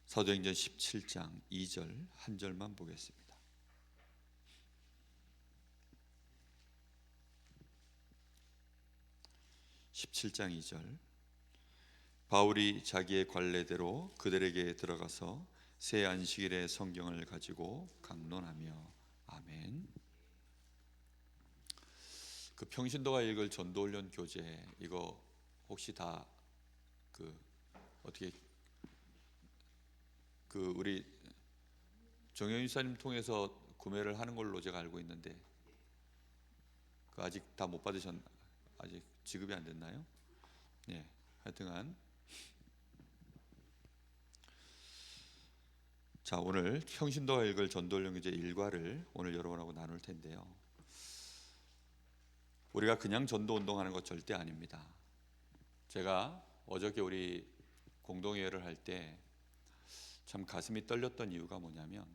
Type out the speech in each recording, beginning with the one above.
사도행전 17장 2절 한 절만 보겠습니다. (17장 2절) 바울이 자기의 관례대로 그들에게 들어가서 새 안식일에 성경을 가지고 강론하며. 아멘. 그 평신도가 읽을 전도훈련 교재, 이거 혹시 다 어떻게 우리 정현 유사님 통해서 구매를 하는 걸로 제가 알고 있는데 아직 다 못 받으셨나? 아직 지급이 안 됐나요? 네, 하여튼간 자, 오늘 평신도가 읽을 전도훈련 교재 일과를 오늘 여러분하고 나눌 텐데요. 우리가 그냥 전도 운동하는 것 절대 아닙니다. 제가 어저께 우리 공동회의를 할 때 참 가슴이 떨렸던 이유가 뭐냐면,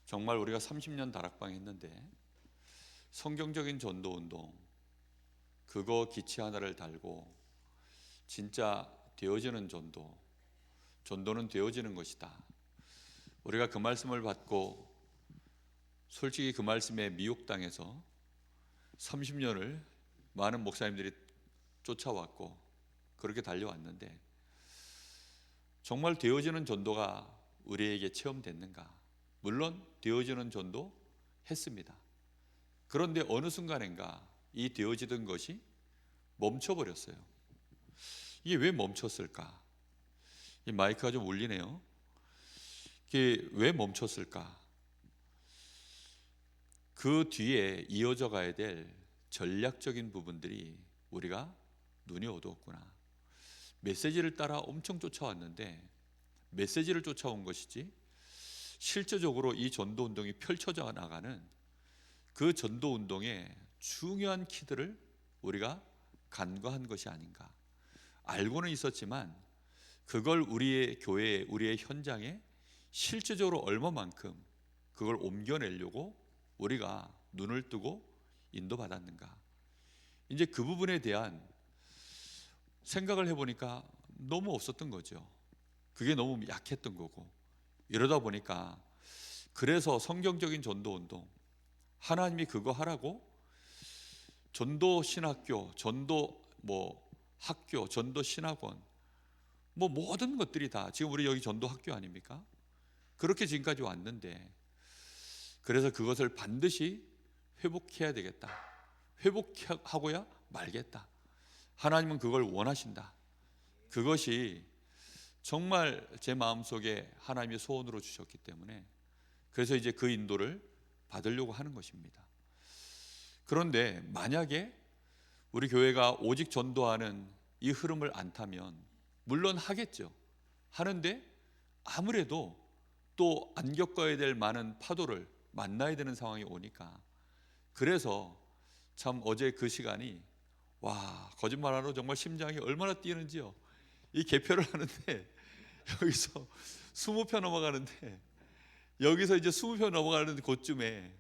정말 우리가 30년 다락방 했는데 성경적인 전도 운동, 그거 기치 하나를 달고 진짜 되어지는 전도는 되어지는 것이다. 우리가 그 말씀을 받고 솔직히 그 말씀에 미혹당해서 30년을 많은 목사님들이 쫓아왔고 그렇게 달려왔는데, 정말 되어지는 전도가 우리에게 체험됐는가? 물론 되어지는 전도 했습니다. 그런데 어느 순간인가 이 되어지던 것이 멈춰버렸어요. 이게 왜 멈췄을까? 이 마이크가 좀 울리네요. 이게 왜 멈췄을까? 그 뒤에 이어져 가야 될 전략적인 부분들이 우리가 눈이 어두웠구나. 메시지를 따라 엄청 쫓아왔는데 메시지를 쫓아온 것이지 실제적으로 이 전도운동이 펼쳐져 나가는 그 전도운동의 중요한 키들을 우리가 간과한 것이 아닌가. 알고는 있었지만 그걸 우리의 교회에, 우리의 현장에 실제적으로 얼마만큼 그걸 옮겨내려고 우리가 눈을 뜨고 인도받았는가. 이제 그 부분에 대한 생각을 해보니까 너무 없었던 거죠. 그게 너무 약했던 거고, 이러다 보니까 그래서 성경적인 전도운동, 하나님이 그거 하라고 전도 신학교, 전도 학교, 전도 신학원, 모든 것들이 다 지금 우리 여기 전도 학교 아닙니까? 그렇게 지금까지 왔는데, 그래서 그것을 반드시 회복해야 되겠다. 회복하고야 말겠다. 하나님은 그걸 원하신다. 그것이 정말 제 마음속에 하나님의 소원으로 주셨기 때문에, 그래서 이제 그 인도를 받으려고 하는 것입니다. 그런데 만약에 우리 교회가 오직 전도하는 이 흐름을 안 타면, 물론 하겠죠. 하는데 아무래도 또 안 겪어야 될 많은 파도를 만나야 되는 상황이 오니까, 그래서 참 어제 그 시간이, 와, 거짓말하러 정말 심장이 얼마나 뛰는지요. 이 개표를 하는데 여기서 20표 넘어가는데, 여기서 이제 20표 넘어가는 곳쯤에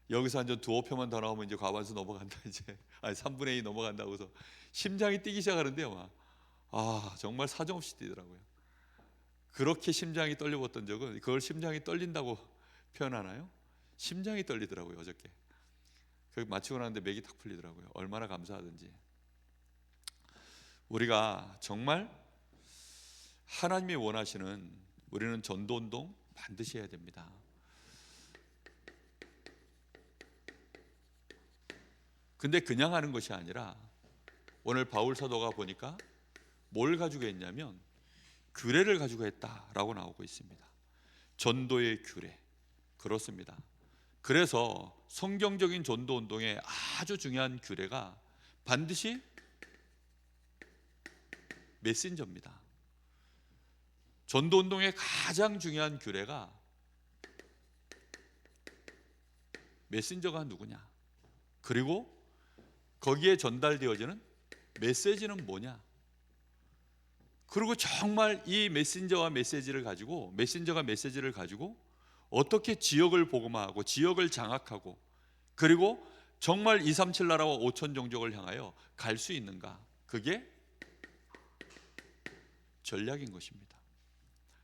여기서 한 두어 표만 더 나오면 이제 과반수 넘어간다, 이제 3분의 2 넘어간다고 해서 심장이 뛰기 시작하는데요. 정말 사정없이 뛰더라고요. 그렇게 심장이 떨려봤던 적은, 그걸 심장이 떨린다고 표현하나요? 심장이 떨리더라고요 어저께. 마치고 나는데 맥이 탁 풀리더라고요. 얼마나 감사하든지. 우리가 정말 하나님이 원하시는, 우리는 전도운동 반드시 해야 됩니다. 근데 그냥 하는 것이 아니라 오늘 바울 사도가 보니까 뭘 가지고 했냐면 규례를 가지고 했다라고 나오고 있습니다. 전도의 규례. 그렇습니다. 그래서 성경적인 전도운동의 아주 중요한 규례가 반드시 메신저입니다. 전도운동의 가장 중요한 규례가 메신저가 누구냐, 그리고 거기에 전달되어지는 메시지는 뭐냐, 그리고 정말 이 메신저가 메시지를 가지고 어떻게 지역을 복음화하고 지역을 장악하고, 그리고 정말 237 나라와 5천 종족을 향하여 갈 수 있는가. 그게 전략인 것입니다.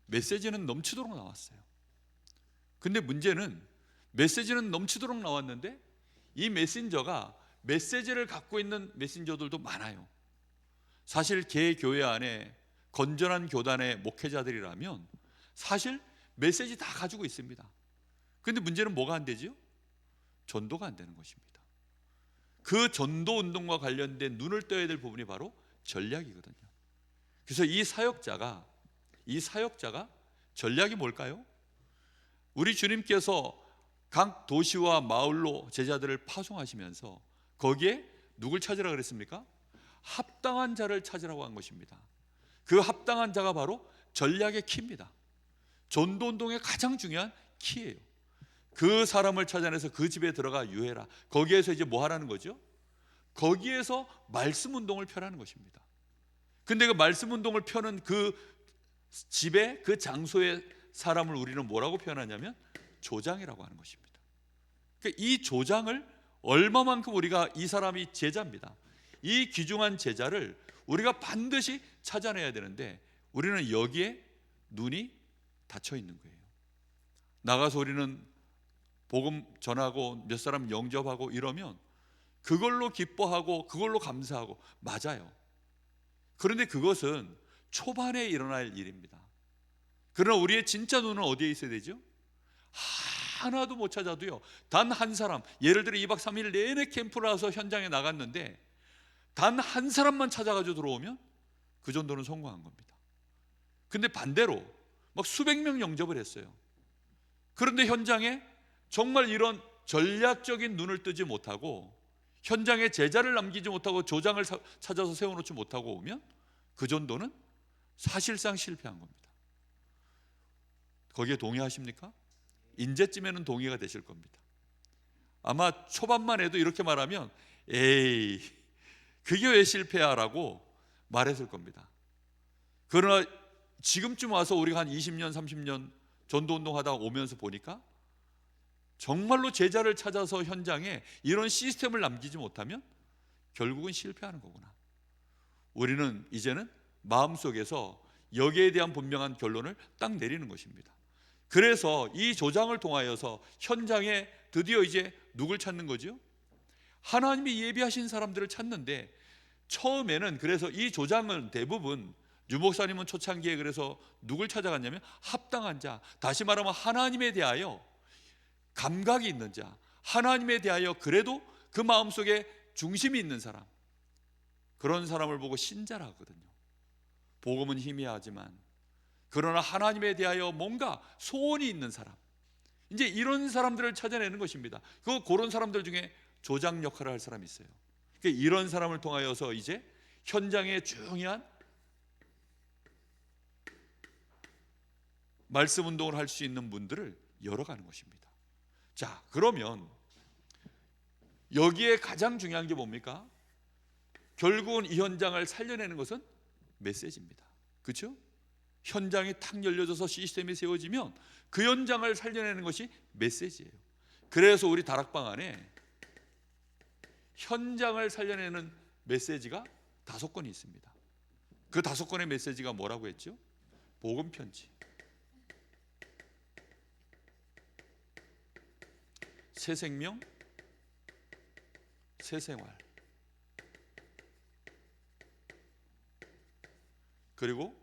메시지는 넘치도록 나왔어요. 근데 문제는 메시지는 넘치도록 나왔는데 이 메신저가 메시지를 갖고 있는 메신저들도 많아요. 사실 개 교회 안에 건전한 교단의 목회자들이라면 사실 메시지 다 가지고 있습니다. 근데 문제는 뭐가 안 되지요? 전도가 안 되는 것입니다. 그 전도 운동과 관련된 눈을 떠야 될 부분이 바로 전략이거든요. 그래서 이 사역자가 전략이 뭘까요? 우리 주님께서 각 도시와 마을로 제자들을 파송하시면서 거기에 누굴 찾으라 그랬습니까? 합당한 자를 찾으라고 한 것입니다. 그 합당한 자가 바로 전략의 키입니다. 전도운동의 가장 중요한 키예요. 그 사람을 찾아내서 그 집에 들어가 유해라. 거기에서 이제 뭐 하라는 거죠? 거기에서 말씀 운동을 펴라는 것입니다. 근데 그 말씀 운동을 펴는 그 집에, 그 장소의 사람을 우리는 뭐라고 표현하냐면 조장이라고 하는 것입니다. 그러니까 이 조장을 얼마만큼 우리가, 이 사람이 제자입니다. 이 귀중한 제자를 우리가 반드시 찾아내야 되는데 우리는 여기에 눈이 닫혀 있는 거예요. 나가서 우리는 복음 전하고 몇 사람 영접하고 이러면 그걸로 기뻐하고 그걸로 감사하고 맞아요. 그런데 그것은 초반에 일어날 일입니다. 그러나 우리의 진짜 눈은 어디에 있어야 되죠? 하나도 못 찾아도요, 단 한 사람, 예를 들어 2박 3일 내내 캠프를 와서 현장에 나갔는데 단 한 사람만 찾아가지고 들어오면 그 정도는 성공한 겁니다. 근데 반대로 막 수백 명 영접을 했어요. 그런데 현장에 정말 이런 전략적인 눈을 뜨지 못하고 현장에 제자를 남기지 못하고 조장을 찾아서 세워놓지 못하고 오면 그 정도는 사실상 실패한 겁니다. 거기에 동의하십니까? 인제쯤에는 동의가 되실 겁니다. 아마 초반만 해도 이렇게 말하면 에이 그게 왜 실패야 라고 말했을 겁니다. 그러나 지금쯤 와서 우리가 한 20년 30년 전도운동 하다가 오면서 보니까 정말로 제자를 찾아서 현장에 이런 시스템을 남기지 못하면 결국은 실패하는 거구나. 우리는 이제는 마음속에서 여기에 대한 분명한 결론을 딱 내리는 것입니다. 그래서 이 조장을 통하여서 현장에 드디어 이제 누굴 찾는 거죠? 하나님이 예비하신 사람들을 찾는데 처음에는 그래서 이 조장은 대부분 유 목사님은 초창기에 그래서 누굴 찾아갔냐면 합당한 자, 다시 말하면 하나님에 대하여 감각이 있는 자, 하나님에 대하여 그래도 그 마음속에 중심이 있는 사람, 그런 사람을 보고 신자라 하거든요. 복음은 희미하지만 그러나 하나님에 대하여 뭔가 소원이 있는 사람, 이제 이런 사람들을 찾아내는 것입니다. 그런 사람들 중에 조장 역할을 할 사람이 있어요. 그러니까 이런 사람을 통하여서 이제 현장에 중요한 말씀 운동을 할 수 있는 분들을 열어가는 것입니다. 자, 그러면 여기에 가장 중요한 게 뭡니까? 결국은 이 현장을 살려내는 것은 메시지입니다. 그렇죠? 현장이 탁 열려져서 시스템이 세워지면 그 현장을 살려내는 것이 메시지예요. 그래서 우리 다락방 안에 현장을 살려내는 메시지가 5건이 있습니다. 그 5건의 메시지가 뭐라고 했죠? 복음 편지, 새 생명, 새 생활, 그리고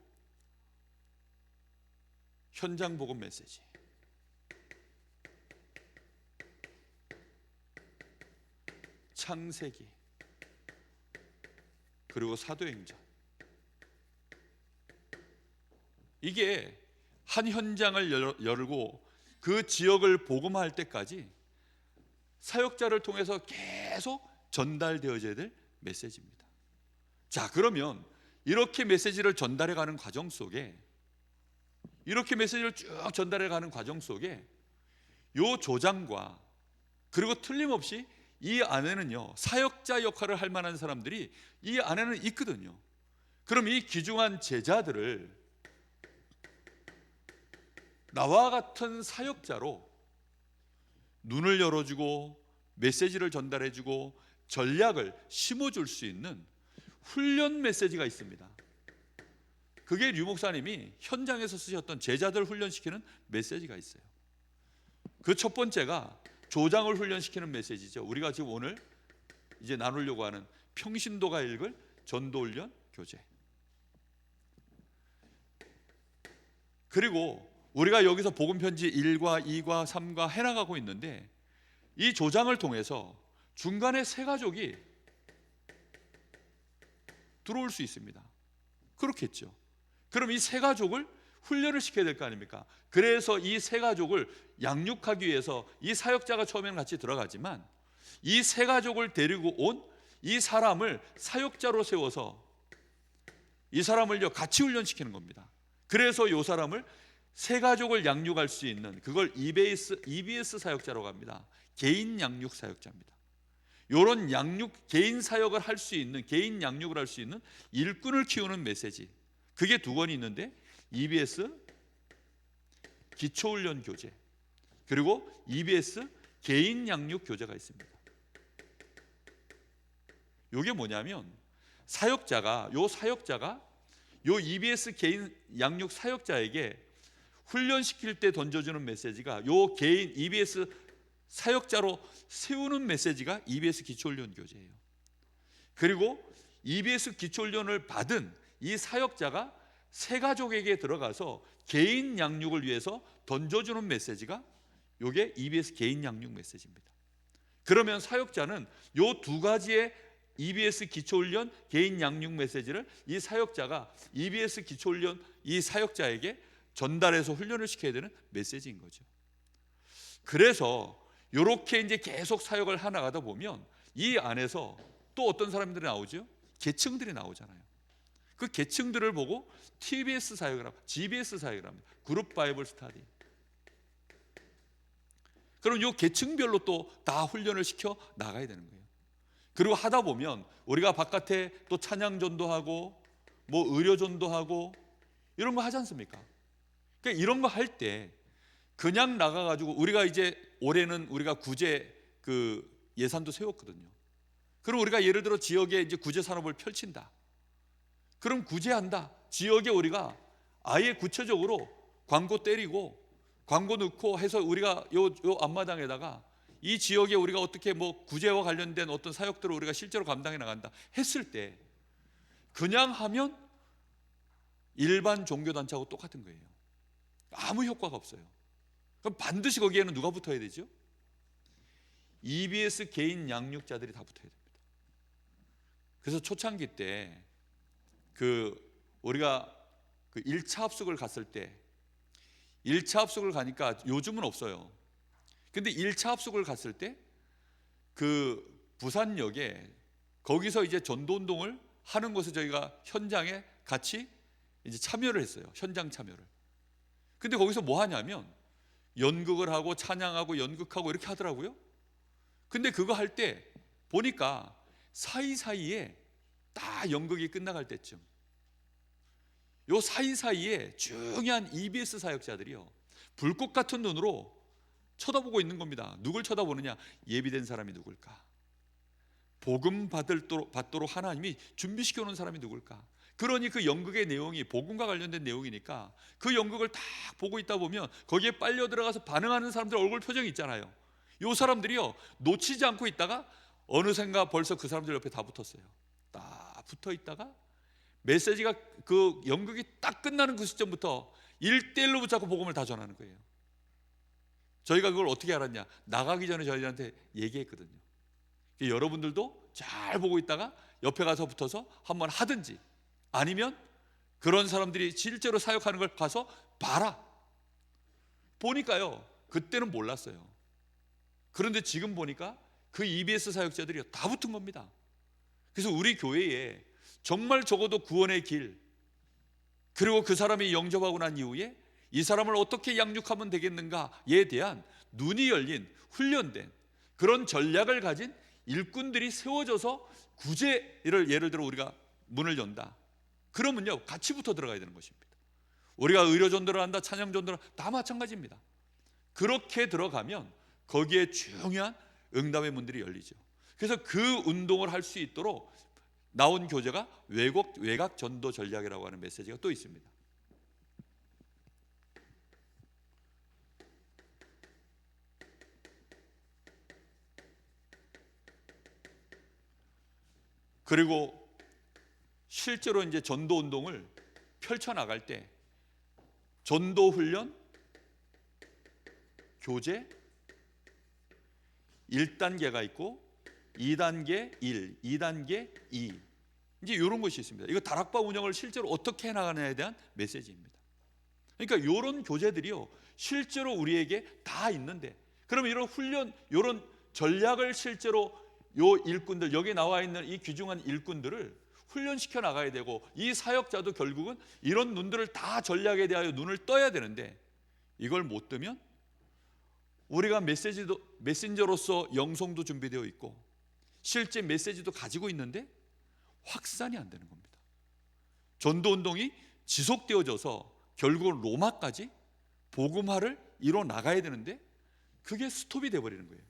현장 복음 메시지, 창세기, 그리고 사도행전. 이게 한 현장을 열고 그 지역을 복음화할 때까지 사역자를 통해서 계속 전달되어져야 될 메시지입니다. 자, 그러면 이렇게 메시지를 전달해 가는 과정 속에, 이렇게 메시지를 쭉 전달해 가는 과정 속에 요 조장과 그리고 틀림없이 이 안에는요 사역자 역할을 할 만한 사람들이 이 안에는 있거든요. 그럼 이 귀중한 제자들을 나와 같은 사역자로 눈을 열어주고 메시지를 전달해주고 전략을 심어줄 수 있는 훈련 메시지가 있습니다. 그게 류 목사님이 현장에서 쓰셨던 제자들 훈련시키는 메시지가 있어요. 그 첫 번째가 조장을 훈련시키는 메시지죠. 우리가 지금 오늘 이제 나누려고 하는 평신도가 읽을 전도훈련 교재. 그리고 우리가 여기서 복음편지 1과 2과 3과 해나가고 있는데, 이 조장을 통해서 중간에 새 가족이 들어올 수 있습니다. 그렇겠죠. 그럼 이 새 가족을 훈련을 시켜야 될 거 아닙니까? 그래서 이 새 가족을 양육하기 위해서 이 사역자가 처음에는 같이 들어가지만, 이 새 가족을 데리고 온 이 사람을 사역자로 세워서 이 사람을요 같이 훈련시키는 겁니다. 그래서 이 사람을 새 가족을 양육할 수 있는, 그걸 EBS 사역자라고 합니다. 개인 양육 사역자입니다. 이런 양육, 개인 사역을 할 수 있는, 개인 양육을 할 수 있는 일꾼을 키우는 메시지, 그게 두 권이 있는데, EBS 기초훈련 교재, 그리고 EBS 개인 양육 교재가 있습니다. 이게 뭐냐면, 사역자가 요 EBS 개인 양육 사역자에게 훈련시킬 때 던져주는 메시지가, 요 개인 EBS 사역자로 세우는 메시지가 EBS 기초훈련 교재예요. 그리고 EBS 기초훈련을 받은 이 사역자가 새 가족에게 들어가서 개인 양육을 위해서 던져주는 메시지가 요게 EBS 개인 양육 메시지입니다. 그러면 사역자는 요 두 가지의 EBS 기초훈련 개인 양육 메시지를 이 사역자가 EBS 기초훈련 이 사역자에게 전달해서 훈련을 시켜야 되는 메시지인 거죠. 그래서 이렇게 이제 계속 사역을 해나가다 보면 이 안에서 또 어떤 사람들이 나오죠? 계층들이 나오잖아요. 그 계층들을 보고 TBS 사역을 하고 GBS 사역을 합니다. 그룹 바이블 스터디. 그럼 이 계층별로 또 다 훈련을 시켜 나가야 되는 거예요. 그리고 하다 보면 우리가 바깥에 또 찬양 전도하고 뭐 의료 전도하고 이런 거 하지 않습니까? 그러니까 이런 거 할 때 그냥 나가가지고, 우리가 이제 올해는 우리가 구제 그 예산도 세웠거든요. 그럼 우리가 예를 들어 지역에 이제 구제 산업을 펼친다. 그럼 구제한다. 지역에 우리가 아예 구체적으로 광고 때리고 광고 넣고 해서 우리가 요 앞마당에다가 이 지역에 우리가 어떻게 뭐 구제와 관련된 어떤 사역들을 우리가 실제로 감당해 나간다 했을 때, 그냥 하면 일반 종교단체하고 똑같은 거예요. 아무 효과가 없어요. 그럼 반드시 거기에는 누가 붙어야 되죠? EBS 개인 양육자들이 다 붙어야 됩니다. 그래서 초창기 때 우리가 1차 합숙을 갔을 때, 1차 합숙을 가니까 요즘은 없어요. 근데 1차 합숙을 갔을 때 부산역에 거기서 이제 전도운동을 하는 곳에 저희가 현장에 같이 이제 참여를 했어요. 현장 참여를. 근데 거기서 뭐 하냐면 연극을 하고 찬양하고 연극하고 이렇게 하더라고요. 근데 그거 할 때 보니까 사이사이에 딱 연극이 끝나갈 때쯤 요 사이사이에 중요한 EBS 사역자들이요 불꽃 같은 눈으로 쳐다보고 있는 겁니다. 누굴 쳐다보느냐? 예비된 사람이 누굴까? 복음 받도록 하나님이 준비시켜 놓은 사람이 누굴까? 그러니 그 연극의 내용이 복음과 관련된 내용이니까 그 연극을 딱 보고 있다 보면 거기에 빨려 들어가서 반응하는 사람들 얼굴 표정이 있잖아요. 요 사람들이요 놓치지 않고 있다가 어느샌가 벌써 그 사람들 옆에 다 붙었어요. 딱 붙어 있다가 메시지가 그 연극이 딱 끝나는 그 시점부터 1대1로 붙잡고 복음을 다 전하는 거예요. 저희가 그걸 어떻게 알았냐? 나가기 전에 저희한테 얘기했거든요. 여러분들도 잘 보고 있다가 옆에 가서 붙어서 한번 하든지, 아니면 그런 사람들이 실제로 사역하는 걸 가서 봐라. 보니까요 그때는 몰랐어요. 그런데 지금 보니까 그 EBS 사역자들이 다 붙은 겁니다. 그래서 우리 교회에 정말 적어도 구원의 길, 그리고 그 사람이 영접하고 난 이후에 이 사람을 어떻게 양육하면 되겠는가에 대한 눈이 열린, 훈련된 그런 전략을 가진 일꾼들이 세워져서 구제를, 예를 들어 우리가 문을 연다. 그러면요 같이 붙어 들어가야 되는 것입니다. 우리가 의료 전도를 한다, 찬양 전도를 한다, 다 마찬가지입니다. 그렇게 들어가면 거기에 중요한 응답의 문들이 열리죠. 그래서 그 운동을 할 수 있도록 나온 교재가 외곽 전도 전략이라고 하는 메시지가 또 있습니다. 그리고 실제로 이제 전도 운동을 펼쳐 나갈 때 전도 훈련 교재 1단계가 있고 2단계 1, 2단계 2 이제 이런 것이 있습니다. 이거 다락방 운영을 실제로 어떻게 해 나가느냐에 대한 메시지입니다. 그러니까 이런 교재들이요 실제로 우리에게 다 있는데, 그러면 이런 훈련, 이런 전략을 실제로 요 일꾼들, 여기 나와 있는 이 귀중한 일꾼들을 훈련시켜 나가야 되고, 이 사역자도 결국은 이런 눈들을 다 전략에 대하여 눈을 떠야 되는데, 이걸 못 뜨면 우리가 메신저로서 영성도 준비되어 있고 실제 메시지도 가지고 있는데 확산이 안 되는 겁니다. 전도 운동이 지속되어져서 결국은 로마까지 복음화를 이뤄 나가야 되는데 그게 스톱이 되어버리는 거예요.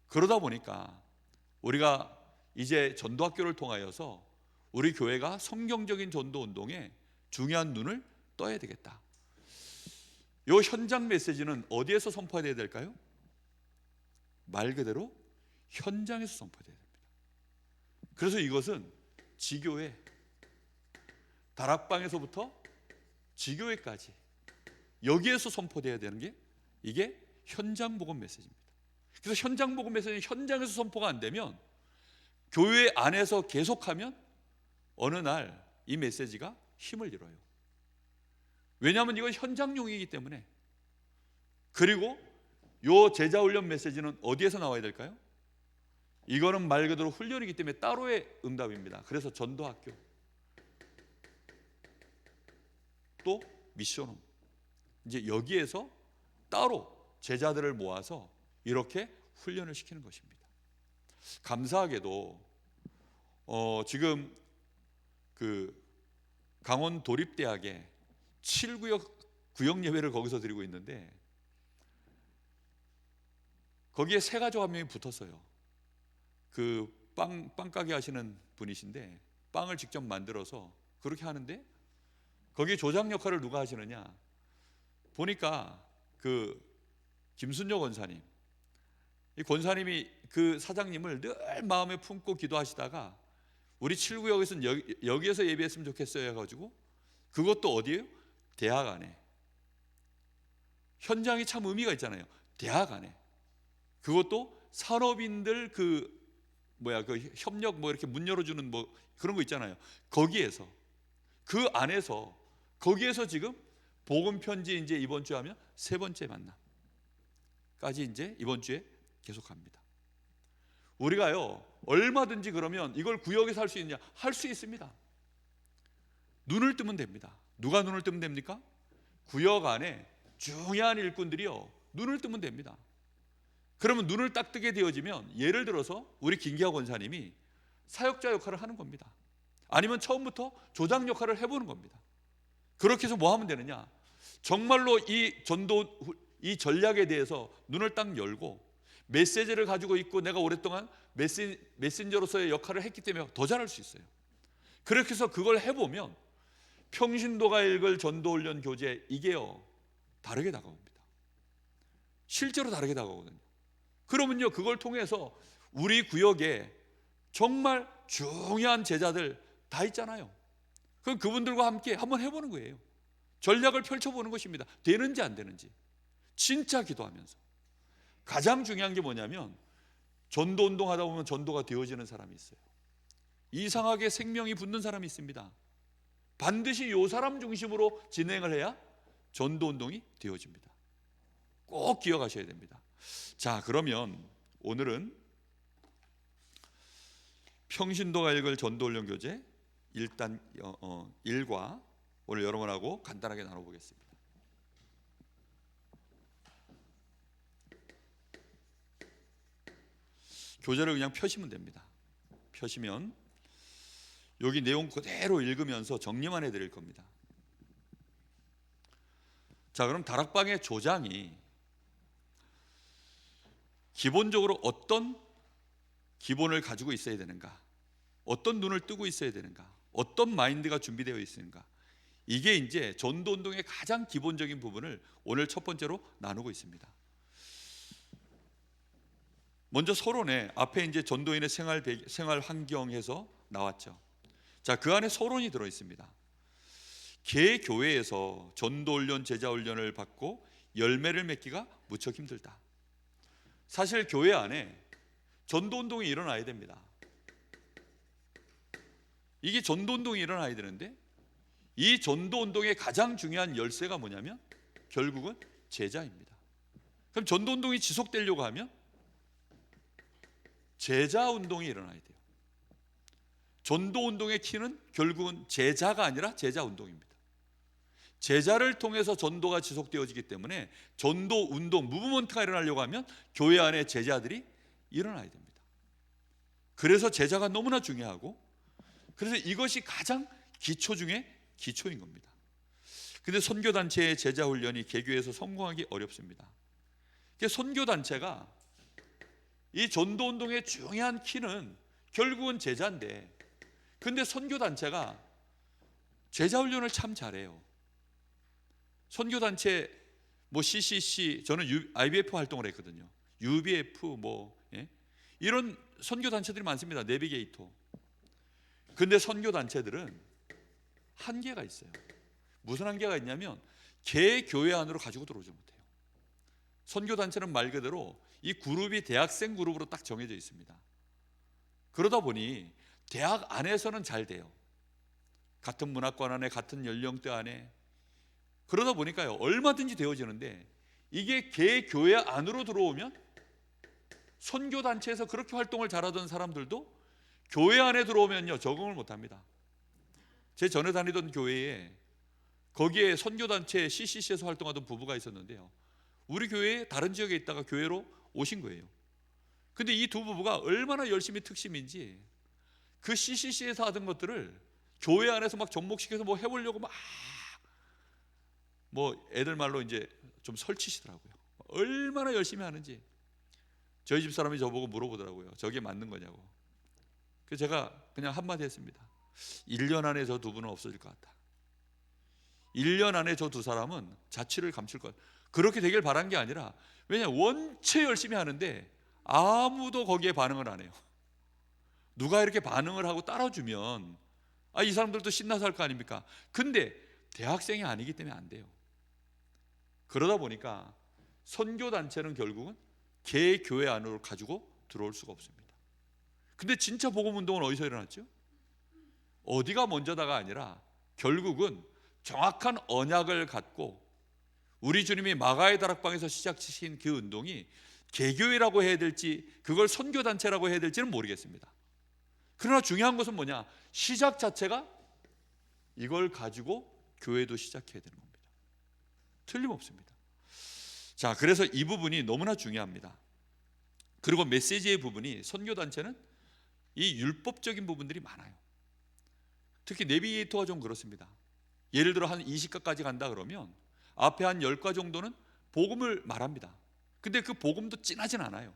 그러다 보니까 우리가 이제 전도학교를 통하여서 우리 교회가 성경적인 전도 운동에 중요한 눈을 떠야 되겠다. 이 현장 메시지는 어디에서 선포해야 될까요? 말 그대로 현장에서 선포해야 됩니다. 그래서 이것은 지교회, 다락방에서부터 지교회까지 여기에서 선포돼야 되는 게 이게 현장 복음 메시지입니다. 그래서 현장 복음 메시지는 현장에서 선포가 안 되면 교회 안에서 계속하면 어느 날 이 메시지가 힘을 잃어요. 왜냐하면 이건 현장용이기 때문에. 그리고 이 제자 훈련 메시지는 어디에서 나와야 될까요? 이거는 말 그대로 훈련이기 때문에 따로의 응답입니다. 그래서 전도학교, 또 미션홈, 이제 여기에서 따로 제자들을 모아서 이렇게 훈련을 시키는 것입니다. 감사하게도 지금 그 강원 도립대학에 7구역 구역 예배를 거기서 드리고 있는데 거기에 세 가족 한 명이 붙었어요. 그 빵가게 하시는 분이신데 빵을 직접 만들어서 그렇게 하는데 거기 조장 역할을 누가 하시느냐 보니까 그 김순녀 권사님, 이 권사님이 그 사장님을 늘 마음에 품고 기도하시다가 우리 7구역에서는 여기에서 예배했으면 좋겠어요 해가지고, 그것도 어디예요? 대학 안에. 현장이 참 의미가 있잖아요. 대학 안에. 그것도 산업인들 그 협력 이렇게 문 열어주는 그런 거 있잖아요. 거기에서, 그 안에서, 거기에서 지금 복음 편지 이제 이번 주 하면 세 번째 만남까지 이제 이번 주에 계속합니다. 우리가요 얼마든지 그러면 이걸 구역에서 할 수 있느냐? 할 수 있습니다. 눈을 뜨면 됩니다. 누가 눈을 뜨면 됩니까? 구역 안에 중요한 일꾼들이요 눈을 뜨면 됩니다. 그러면 눈을 딱 뜨게 되어지면 예를 들어서 우리 김기하 권사님이 사역자 역할을 하는 겁니다. 아니면 처음부터 조장 역할을 해보는 겁니다. 그렇게 해서 뭐 하면 되느냐? 정말로 이 전도, 이 전략에 대해서 눈을 딱 열고 메시지를 가지고 있고 내가 오랫동안 메신저로서의 역할을 했기 때문에 더 잘할 수 있어요. 그렇게 해서 그걸 해보면 평신도가 읽을 전도훈련 교재 이게요 다르게 다가옵니다. 실제로 다르게 다가오거든요. 그러면요 그걸 통해서 우리 구역에 정말 중요한 제자들 다 있잖아요. 그럼 그분들과 함께 한번 해보는 거예요. 전략을 펼쳐보는 것입니다. 되는지 안 되는지 진짜 기도하면서. 가장 중요한 게 뭐냐면 전도 운동하다 보면 전도가 되어지는 사람이 있어요. 이상하게 생명이 붙는 사람이 있습니다. 반드시 이 사람 중심으로 진행을 해야 전도 운동이 되어집니다. 꼭 기억하셔야 됩니다. 자, 그러면 오늘은 평신도가 읽을 전도훈련 교재 1과 오늘 여러분하고 간단하게 나눠보겠습니다. 교재를 그냥 펴시면 됩니다. 펴시면 여기 내용 그대로 읽으면서 정리만 해드릴 겁니다. 자, 그럼 다락방의 조장이 기본적으로 어떤 기본을 가지고 있어야 되는가? 어떤 눈을 뜨고 있어야 되는가, 어떤 마인드가 준비되어 있는가, 이게 이제 전도 운동의 가장 기본적인 부분을 오늘 첫 번째로 나누고 있습니다. 먼저 서론에 앞에 이제 전도인의 생활 환경에서 나왔죠. 자, 그 안에 서론이 들어 있습니다. 개 교회에서 전도 훈련, 제자 훈련을 받고 열매를 맺기가 무척 힘들다. 사실 교회 안에 전도 운동이 일어나야 됩니다. 이게 전도 운동이 일어나야 되는데, 이 전도 운동의 가장 중요한 열쇠가 뭐냐면 결국은 제자입니다. 그럼 전도 운동이 지속되려고 하면 제자 운동이 일어나야 돼요. 전도 운동의 키는 결국은 제자가 아니라 제자 운동입니다. 제자를 통해서 전도가 지속되어지기 때문에 전도 운동, 무브먼트가 일어나려고 하면 교회 안에 제자들이 일어나야 됩니다. 그래서 제자가 너무나 중요하고, 그래서 이것이 가장 기초 중에 기초인 겁니다. 근데 선교단체의 제자훈련이 개교에서 성공하기 어렵습니다. 선교단체가 이 전도운동의 중요한 키는 결국은 제자인데, 근데 선교단체가 제자훈련을 참 잘해요. 선교단체 뭐 CCC, 저는 IBF 활동을 했거든요. UBF 이런 선교단체들이 많습니다. 내비게이터. 근데 선교단체들은 한계가 있어요. 무슨 한계가 있냐면 개 교회 안으로 가지고 들어오지 못해요. 선교단체는 말 그대로 이 그룹이 대학생 그룹으로 딱 정해져 있습니다. 그러다 보니 대학 안에서는 잘 돼요. 같은 문화권 안에, 같은 연령대 안에. 그러다 보니까요, 얼마든지 되어지는데, 이게 개 교회 안으로 들어오면 선교단체에서 그렇게 활동을 잘하던 사람들도 교회 안에 들어오면요, 적응을 못합니다. 제 전에 다니던 교회에, 거기에 선교단체 CCC에서 활동하던 부부가 있었는데요, 우리 교회에 다른 지역에 있다가 교회로 오신 거예요. 근데 이 두 부부가 얼마나 열심히 특심인지 그 CCC에서 하던 것들을 교회 안에서 막 접목시켜서 뭐 해보려고 애들 말로 이제 좀 설치시더라고요. 얼마나 열심히 하는지. 저희 집 사람이 저보고 물어보더라고요. 저게 맞는 거냐고. 그래서 제가 그냥 한마디 했습니다. 1년 안에 저 두 분은 없어질 것 같다. 1년 안에 저 두 사람은 자취를 감출 것 같다. 그렇게 되길 바란 게 아니라, 왜냐하면 원체 열심히 하는데 아무도 거기에 반응을 안 해요. 누가 이렇게 반응을 하고 따라주면 이 사람들도 신나서 할 거 아닙니까? 근데 대학생이 아니기 때문에 안 돼요. 그러다 보니까 선교단체는 결국은 개 교회 안으로 가지고 들어올 수가 없습니다. 근데 진짜 복음운동은 어디서 일어났죠? 어디가 먼저다가 아니라 결국은 정확한 언약을 갖고 우리 주님이 마가의 다락방에서 시작시킨 그 운동이 개교회라고 해야 될지 그걸 선교단체라고 해야 될지는 모르겠습니다. 그러나 중요한 것은 뭐냐? 시작 자체가 이걸 가지고 교회도 시작해야 되는 겁니다. 틀림없습니다. 자, 그래서 이 부분이 너무나 중요합니다. 그리고 메시지의 부분이, 선교단체는 이 율법적인 부분들이 많아요. 특히 내비게이터가 좀 그렇습니다. 예를 들어 한 20가까지 간다 그러면 앞에 한 10가 정도는 복음을 말합니다. 근데 그 복음도 진하진 않아요.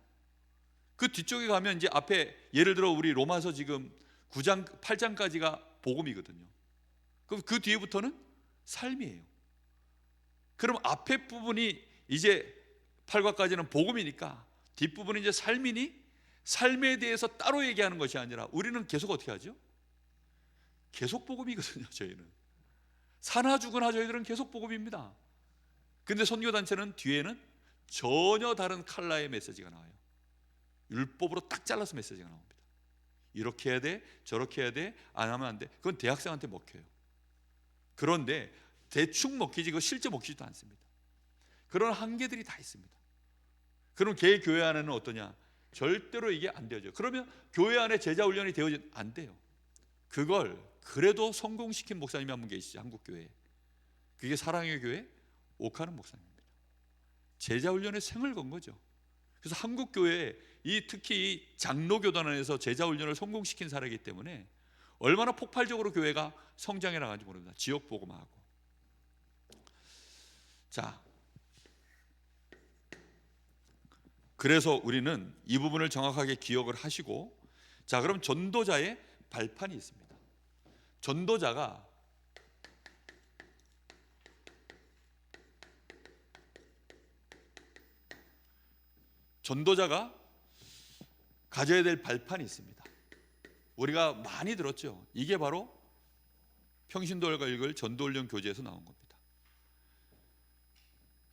그 뒤쪽에 가면 이제 앞에, 예를 들어 우리 로마서 지금 9장, 8장까지가 복음이거든요. 그럼 그 뒤에부터는 삶이에요. 그럼 앞에 부분이 이제 8과까지는 복음이니까 뒷부분은 이제 삶이니, 삶에 대해서 따로 얘기하는 것이 아니라 우리는 계속 어떻게 하죠? 계속 복음이거든요. 저희는 사나 죽으나 저희들은 계속 복음입니다. 근데 선교단체는 뒤에는 전혀 다른 컬러의 메시지가 나와요. 율법으로 딱 잘라서 메시지가 나옵니다. 이렇게 해야 돼, 저렇게 해야 돼, 안 하면 안 돼. 그건 대학생한테 먹혀요. 그런데 대충 먹히지 그 실제 먹히지도 않습니다. 그런 한계들이 다 있습니다. 그럼 개 교회 안에는 어떠냐? 절대로 이게 안 되죠. 그러면 교회 안에 제자 훈련이 되어진 안 돼요. 그걸 그래도 성공시킨 목사님이 한 분 계시죠, 한국 교회에. 그게 사랑의 교회 오카는 목사님입니다. 제자 훈련에 생을 건 거죠. 그래서 한국 교회에 특히 이 장로교단에서 제자 훈련을 성공시킨 사례이기 때문에 얼마나 폭발적으로 교회가 성장해 나가는지 모릅니다. 지역 복음화하고. 자, 그래서 우리는 이 부분을 정확하게 기억을 하시고, 자, 그럼 전도자의 발판이 있습니다. 전도자가 가져야 될 발판이 있습니다. 우리가 많이 들었죠. 이게 바로 평신도가 읽을 전도훈련 교재에서 나온 겁니다.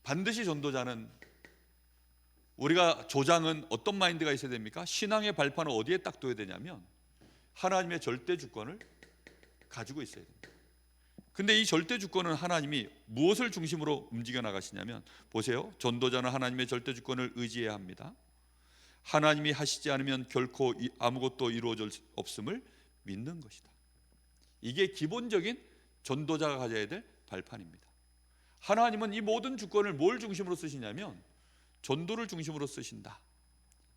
반드시 전도자는, 우리가 조장은 어떤 마인드가 있어야 됩니까? 신앙의 발판을 어디에 딱 둬야 되냐면 하나님의 절대 주권을 가지고 있어야 됩니다. 근데 이 절대 주권은 하나님이 무엇을 중심으로 움직여 나가시냐면, 보세요. 전도자는 하나님의 절대 주권을 의지해야 합니다. 하나님이 하시지 않으면 결코 아무것도 이루어질 수 없음을 믿는 것이다. 이게 기본적인 전도자가 가져야 될 발판입니다. 하나님은 이 모든 주권을 뭘 중심으로 쓰시냐면 전도를 중심으로 쓰신다.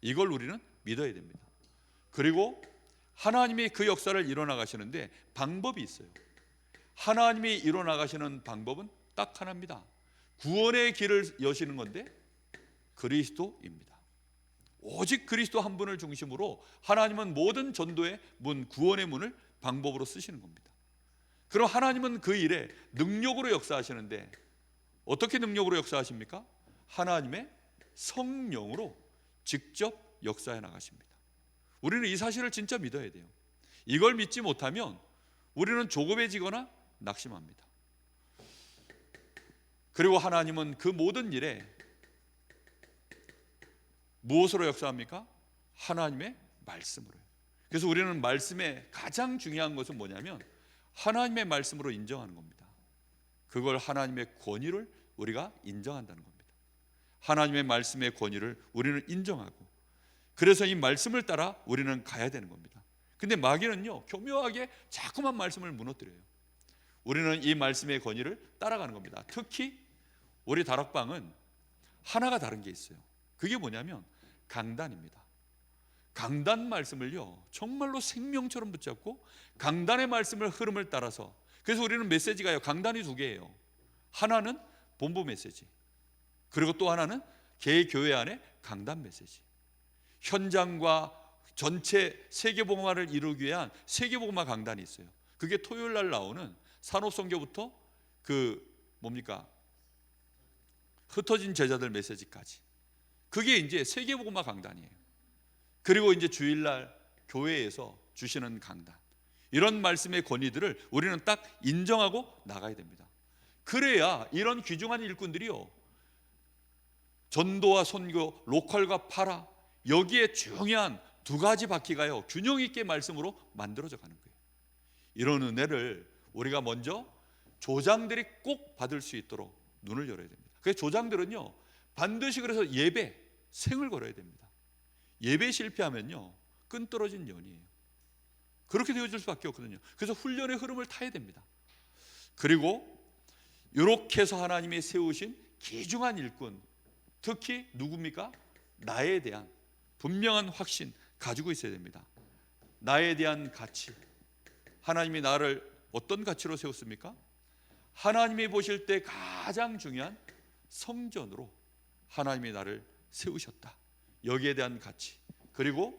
이걸 우리는 믿어야 됩니다. 그리고 하나님이 그 역사를 이뤄나가시는데 방법이 있어요. 하나님이 이뤄나가시는 방법은 딱 하나입니다. 구원의 길을 여시는 건데 그리스도입니다. 오직 그리스도 한 분을 중심으로 하나님은 모든 전도의 문, 구원의 문을 방법으로 쓰시는 겁니다. 그럼 하나님은 그 일에 능력으로 역사하시는데 어떻게 능력으로 역사하십니까? 하나님의 성령으로 직접 역사해 나가십니다. 우리는 이 사실을 진짜 믿어야 돼요. 이걸 믿지 못하면 우리는 조급해지거나 낙심합니다. 그리고 하나님은 그 모든 일에 무엇으로 역사합니까? 하나님의 말씀으로요. 그래서 우리는 말씀의 가장 중요한 것은 뭐냐면 하나님의 말씀으로 인정하는 겁니다. 그걸 하나님의 권위를 우리가 인정한다는 겁니다. 하나님의 말씀의 권위를 우리는 인정하고, 그래서 이 말씀을 따라 우리는 가야 되는 겁니다. 근데 마귀는요, 교묘하게 자꾸만 말씀을 무너뜨려요. 우리는 이 말씀의 권위를 따라가는 겁니다. 특히 우리 다락방은 하나가 다른 게 있어요. 그게 뭐냐면 강단입니다. 강단 말씀을요, 정말로 생명처럼 붙잡고 강단의 말씀을 흐름을 따라서, 그래서 우리는 메시지가요, 강단이 두 개예요. 하나는 본부 메시지, 그리고 또 하나는 개교회 안에 강단 메시지. 현장과 전체 세계복음화를 이루기 위한 세계복음화 강단이 있어요. 그게 토요일 날 나오는 산업선교부터 흩어진 제자들 메시지까지, 그게 이제 세계복음화 강단이에요. 그리고 이제 주일날 교회에서 주시는 강단, 이런 말씀의 권위들을 우리는 딱 인정하고 나가야 됩니다. 그래야 이런 귀중한 일꾼들이요, 전도와 선교, 로컬과 파라, 여기에 중요한 두 가지 바퀴가요, 균형 있게 말씀으로 만들어져 가는 거예요. 이런 은혜를 우리가 먼저 조장들이 꼭 받을 수 있도록 눈을 열어야 됩니다. 그래서 조장들은요, 반드시 그래서 예배, 생을 걸어야 됩니다. 예배 실패하면요, 끈 떨어진 연이에요. 그렇게 되어질 수밖에 없거든요. 그래서 훈련의 흐름을 타야 됩니다. 그리고 이렇게 해서 하나님이 세우신 귀중한 일꾼, 특히 누굽니까? 나에 대한 분명한 확신 가지고 있어야 됩니다. 나에 대한 가치, 하나님이 나를 어떤 가치로 세웠습니까? 하나님이 보실 때 가장 중요한 성전으로 하나님이 나를 세우셨다. 여기에 대한 가치, 그리고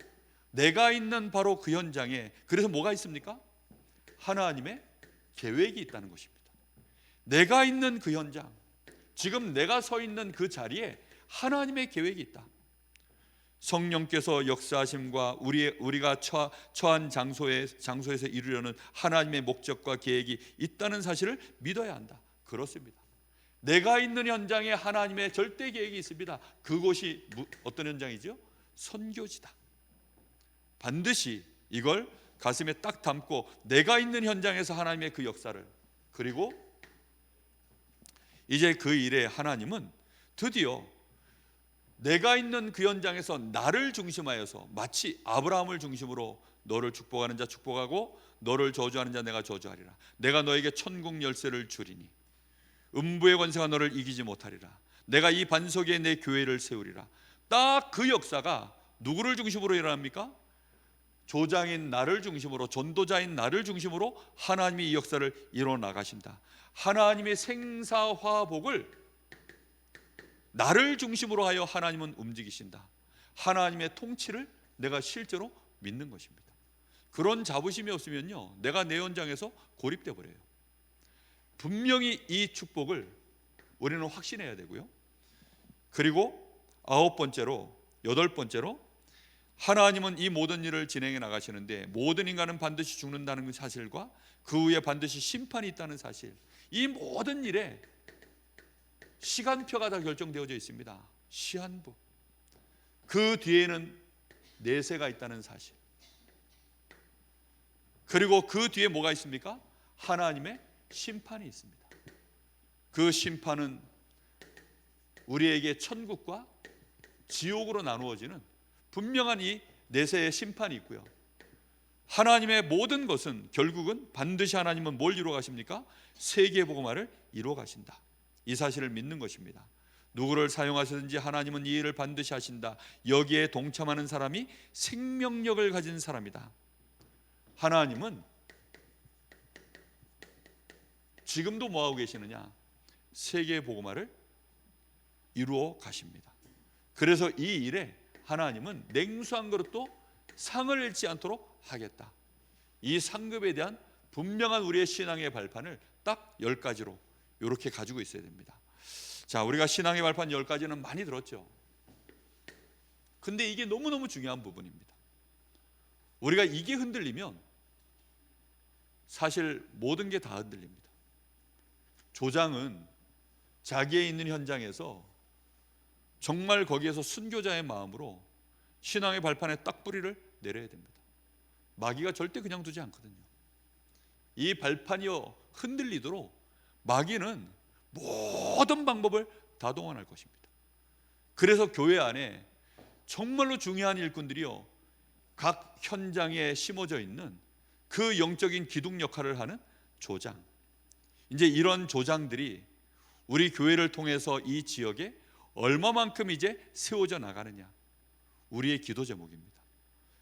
내가 있는 바로 그 현장에, 그래서 뭐가 있습니까? 하나님의 계획이 있다는 것입니다. 내가 있는 그 현장, 지금 내가 서 있는 그 자리에 하나님의 계획이 있다. 성령께서 역사하심과 우리가 처한 장소에서 이루려는 하나님의 목적과 계획이 있다는 사실을 믿어야 한다. 그렇습니다. 내가 있는 현장에 하나님의 절대 계획이 있습니다. 그곳이 어떤 현장이죠? 선교지다. 반드시 이걸 가슴에 딱 담고 내가 있는 현장에서 하나님의 그 역사를, 그리고 이제 그 일에 하나님은 드디어 내가 있는 그 현장에서 나를 중심하여서, 마치 아브라함을 중심으로 너를 축복하는 자 축복하고 너를 저주하는 자 내가 저주하리라, 내가 너에게 천국 열쇠를 주리니 음부의 권세가 너를 이기지 못하리라, 내가 이 반석에 내 교회를 세우리라. 딱 그 역사가 누구를 중심으로 일어납니까? 조장인 나를 중심으로, 전도자인 나를 중심으로 하나님이 이 역사를 이뤄 나가신다. 하나님의 생사화복을 나를 중심으로 하여 하나님은 움직이신다. 하나님의 통치를 내가 실제로 믿는 것입니다. 그런 자부심이 없으면요, 내가 내 현장에서 고립돼 버려요. 분명히 이 축복을 우리는 확신해야 되고요. 그리고 여덟 번째로 하나님은 이 모든 일을 진행해 나가시는데 모든 인간은 반드시 죽는다는 사실과 그 후에 반드시 심판이 있다는 사실, 이 모든 일에 시간표가 다 결정되어져 있습니다. 시한부. 그 뒤에는 내세가 있다는 사실, 그리고 그 뒤에 뭐가 있습니까? 하나님의 심판이 있습니다. 그 심판은 우리에게 천국과 지옥으로 나누어지는 분명한 이 내세의 심판이 있고요. 하나님의 모든 것은 결국은 반드시 하나님은 뭘 이루어 가십니까? 세계의 복음화를 이루어 가신다. 이 사실을 믿는 것입니다. 누구를 사용하시든지 하나님은 이 일을 반드시 하신다. 여기에 동참하는 사람이 생명력을 가진 사람이다. 하나님은 지금도 뭐하고 계시느냐? 세계의 복음화를 이루어 가십니다. 그래서 이 일에 하나님은 냉수한 그릇도 상을 잃지 않도록 하겠다. 이 상급에 대한 분명한 우리의 신앙의 발판을 딱 10가지로 이렇게 가지고 있어야 됩니다. 자, 우리가 신앙의 발판 10가지는 많이 들었죠. 근데 이게 너무너무 중요한 부분입니다. 우리가 이게 흔들리면 사실 모든 게 다 흔들립니다. 조장은 자기의 있는 현장에서 정말 거기에서 순교자의 마음으로 신앙의 발판에 딱 뿌리를 내려야 됩니다. 마귀가 절대 그냥 두지 않거든요. 이 발판이요 흔들리도록 마귀는 모든 방법을 다 동원할 것입니다. 그래서 교회 안에 정말로 중요한 일꾼들이요 각 현장에 심어져 있는 그 영적인 기둥 역할을 하는 조장, 이제 이런 조장들이 우리 교회를 통해서 이 지역에 얼마만큼 이제 세워져 나가느냐, 우리의 기도 제목입니다.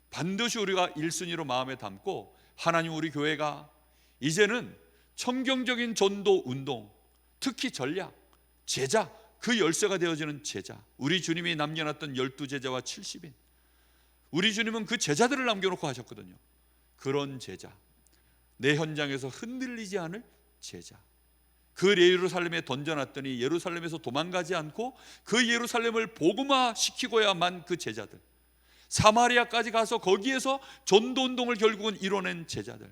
반드시 우리가 1순위로 마음에 담고 하나님, 우리 교회가 이제는 성경적인 전도 운동, 특히 전략, 제자, 그 열쇠가 되어지는 제자, 우리 주님이 남겨놨던 12제자와 70인, 우리 주님은 그 제자들을 남겨놓고 하셨거든요. 그런 제자, 내 현장에서 흔들리지 않을 제자, 그 예루살렘에 던져놨더니 예루살렘에서 도망가지 않고 그 예루살렘을 복음화시키고야만 그 제자들, 사마리아까지 가서 거기에서 전도운동을 결국은 이뤄낸 제자들,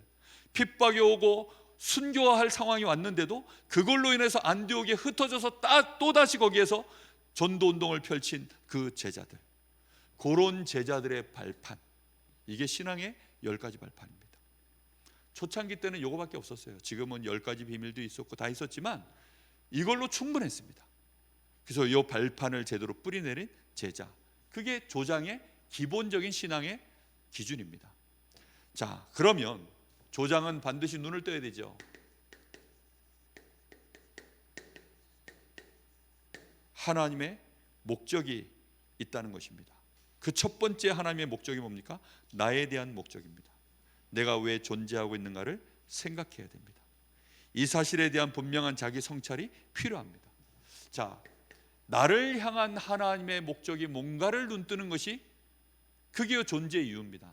핍박이 오고 순교할 상황이 왔는데도 그걸로 인해서 안디옥에 흩어져서 또다시 거기에서 전도운동을 펼친 그 제자들, 그런 제자들의 발판, 이게 신앙의 10가지 발판입니다. 초창기 때는 이거밖에 없었어요. 지금은 10가지 비밀도 있었고 다 있었지만 이걸로 충분했습니다. 그래서 이 발판을 제대로 뿌리내린 제자, 그게 조장의 기본적인 신앙의 기준입니다. 자, 그러면 조장은 반드시 눈을 떠야 되죠. 하나님의 목적이 있다는 것입니다. 그 첫 번째 하나님의 목적이 뭡니까? 나에 대한 목적입니다. 내가 왜 존재하고 있는가를 생각해야 됩니다. 이 사실에 대한 분명한 자기 성찰이 필요합니다. 자, 나를 향한 하나님의 목적이 뭔가를 눈뜨는 것이 그게 존재의 이유입니다.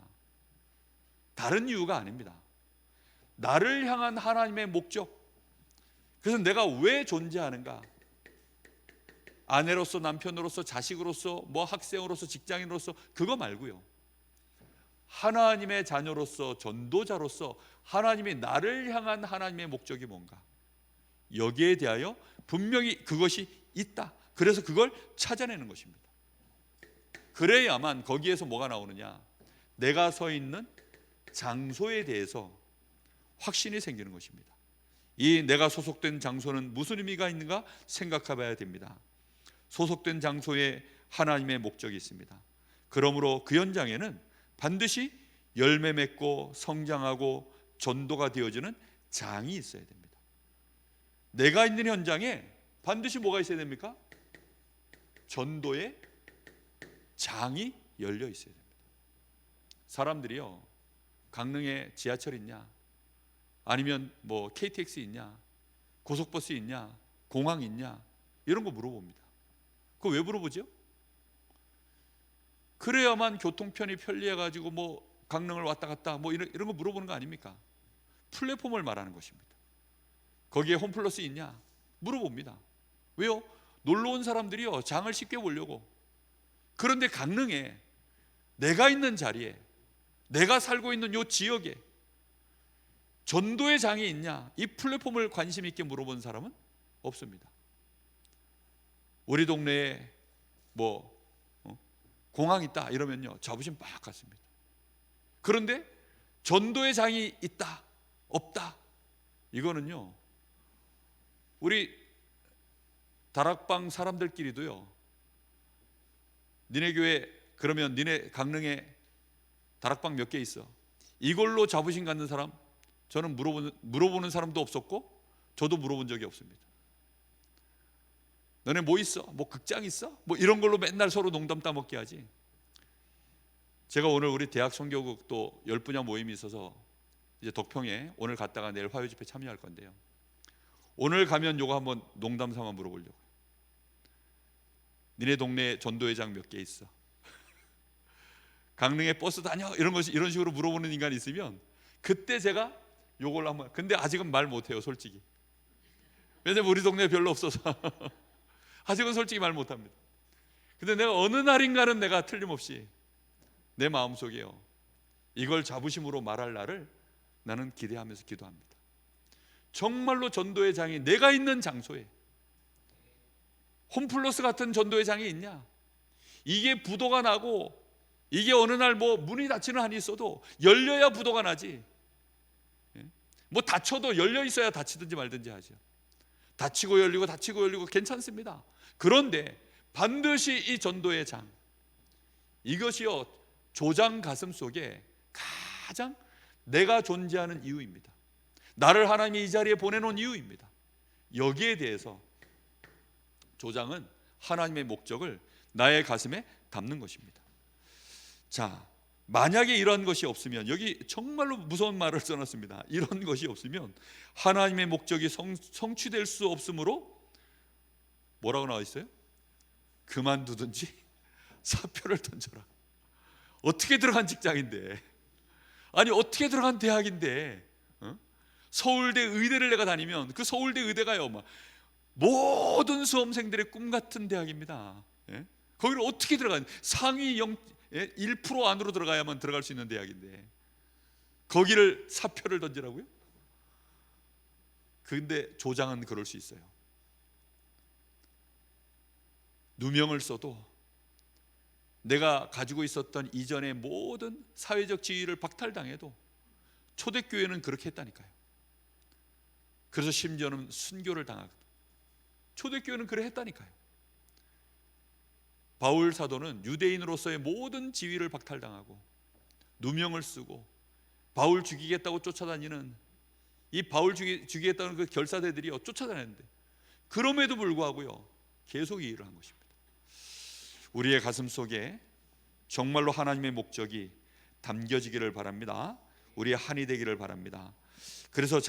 다른 이유가 아닙니다. 나를 향한 하나님의 목적, 그래서 내가 왜 존재하는가, 아내로서, 남편으로서, 자식으로서, 학생으로서, 직장인으로서, 그거 말고요, 하나님의 자녀로서, 전도자로서 하나님이 나를 향한 하나님의 목적이 뭔가, 여기에 대하여 분명히 그것이 있다. 그래서 그걸 찾아내는 것입니다. 그래야만 거기에서 뭐가 나오느냐, 내가 서 있는 장소에 대해서 확신이 생기는 것입니다. 이 내가 소속된 장소는 무슨 의미가 있는가 생각해 봐야 됩니다. 소속된 장소에 하나님의 목적이 있습니다. 그러므로 그 현장에는 반드시 열매 맺고 성장하고 전도가 되어지는 장이 있어야 됩니다. 내가 있는 현장에 반드시 뭐가 있어야 됩니까? 전도의 장이 열려 있어야 됩니다. 사람들이요, 강릉에 지하철 있냐, 아니면 KTX 있냐, 고속버스 있냐, 공항 있냐, 이런 거 물어봅니다. 그거 왜 물어보죠? 그래야만 교통편이 편리해가지고 강릉을 왔다 갔다 뭐 이런 거 물어보는 거 아닙니까? 플랫폼을 말하는 것입니다. 거기에 홈플러스 있냐? 물어봅니다. 왜요? 놀러 온 사람들이요, 장을 쉽게 보려고. 그런데 강릉에 내가 있는 자리에, 내가 살고 있는 요 지역에 전도의 장이 있냐? 이 플랫폼을 관심 있게 물어본 사람은 없습니다. 우리 동네에 뭐 공항 있다 이러면요, 자부심 막 갖습니다. 그런데 전도의 장이 있다, 없다, 이거는요, 우리 다락방 사람들끼리도요, 니네 교회 그러면 니네 강릉에 다락방 몇 개 있어? 이걸로 자부심 갖는 사람 저는 물어보는 사람도 없었고 저도 물어본 적이 없습니다. 너네 뭐 있어? 뭐 극장 있어? 뭐 이런 걸로 맨날 서로 농담 따먹게 하지. 제가 오늘 우리 대학 선교국 또 10분야 모임이 있어서 이제 덕평에 오늘 갔다가 내일 화요 집회 참여할 건데요, 오늘 가면 요거 한번 농담 삼아 물어보려고. 니네 동네에 전도회장 몇 개 있어? 강릉에 버스 다녀? 이런 식으로 물어보는 인간이 있으면 그때 제가 요걸 한번, 근데 아직은 말 못해요, 솔직히. 왜냐면 우리 동네에 별로 없어서 아직은 솔직히 말 못합니다. 근데 내가 어느 날인가는 내가 틀림없이 내 마음속에요, 이걸 자부심으로 말할 날을 나는 기대하면서 기도합니다. 정말로 전도의 장이 내가 있는 장소에 홈플러스 같은 전도의 장이 있냐? 이게 부도가 나고 이게 어느 날 뭐 문이 닫히는 한이 있어도 열려야 부도가 나지. 뭐 닫혀도 열려 있어야 닫히든지 말든지 하죠. 닫히고 열리고 닫히고 열리고 괜찮습니다. 그런데 반드시 이 전도의 장, 이것이요, 조장 가슴 속에 가장 내가 존재하는 이유입니다. 나를 하나님이 이 자리에 보내놓은 이유입니다. 여기에 대해서 조장은 하나님의 목적을 나의 가슴에 담는 것입니다. 자, 만약에 이런 것이 없으면, 여기 정말로 무서운 말을 써놨습니다. 이런 것이 없으면 하나님의 목적이 성취될 수 없으므로 뭐라고 나와 있어요? 그만두든지 사표를 던져라. 어떻게 들어간 직장인데, 아니 어떻게 들어간 대학인데, 서울대 의대를 내가 다니면 그 서울대 의대가요, 막 모든 수험생들의 꿈 같은 대학입니다. 거기를 어떻게 들어가는, 상위 1% 안으로 들어가야만 들어갈 수 있는 대학인데 거기를 사표를 던지라고요? 근데 조장은 그럴 수 있어요. 누명을 써도 내가 가지고 있었던 이전의 모든 사회적 지위를 박탈당해도, 초대교회는 그렇게 했다니까요. 그래서 심지어는 순교를 당하고, 초대교회는 그래 했다니까요. 바울 사도는 유대인으로서의 모든 지위를 박탈당하고 누명을 쓰고 바울 죽이겠다고 쫓아다니는, 이 바울 죽이겠다는 그 결사대들이요, 쫓아다녔는데 그럼에도 불구하고요, 계속 이 일을 한 것입니다. 우리의 가슴 속에 정말로 하나님의 목적이 담겨지기를 바랍니다. 우리의 한이 되기를 바랍니다. 그래서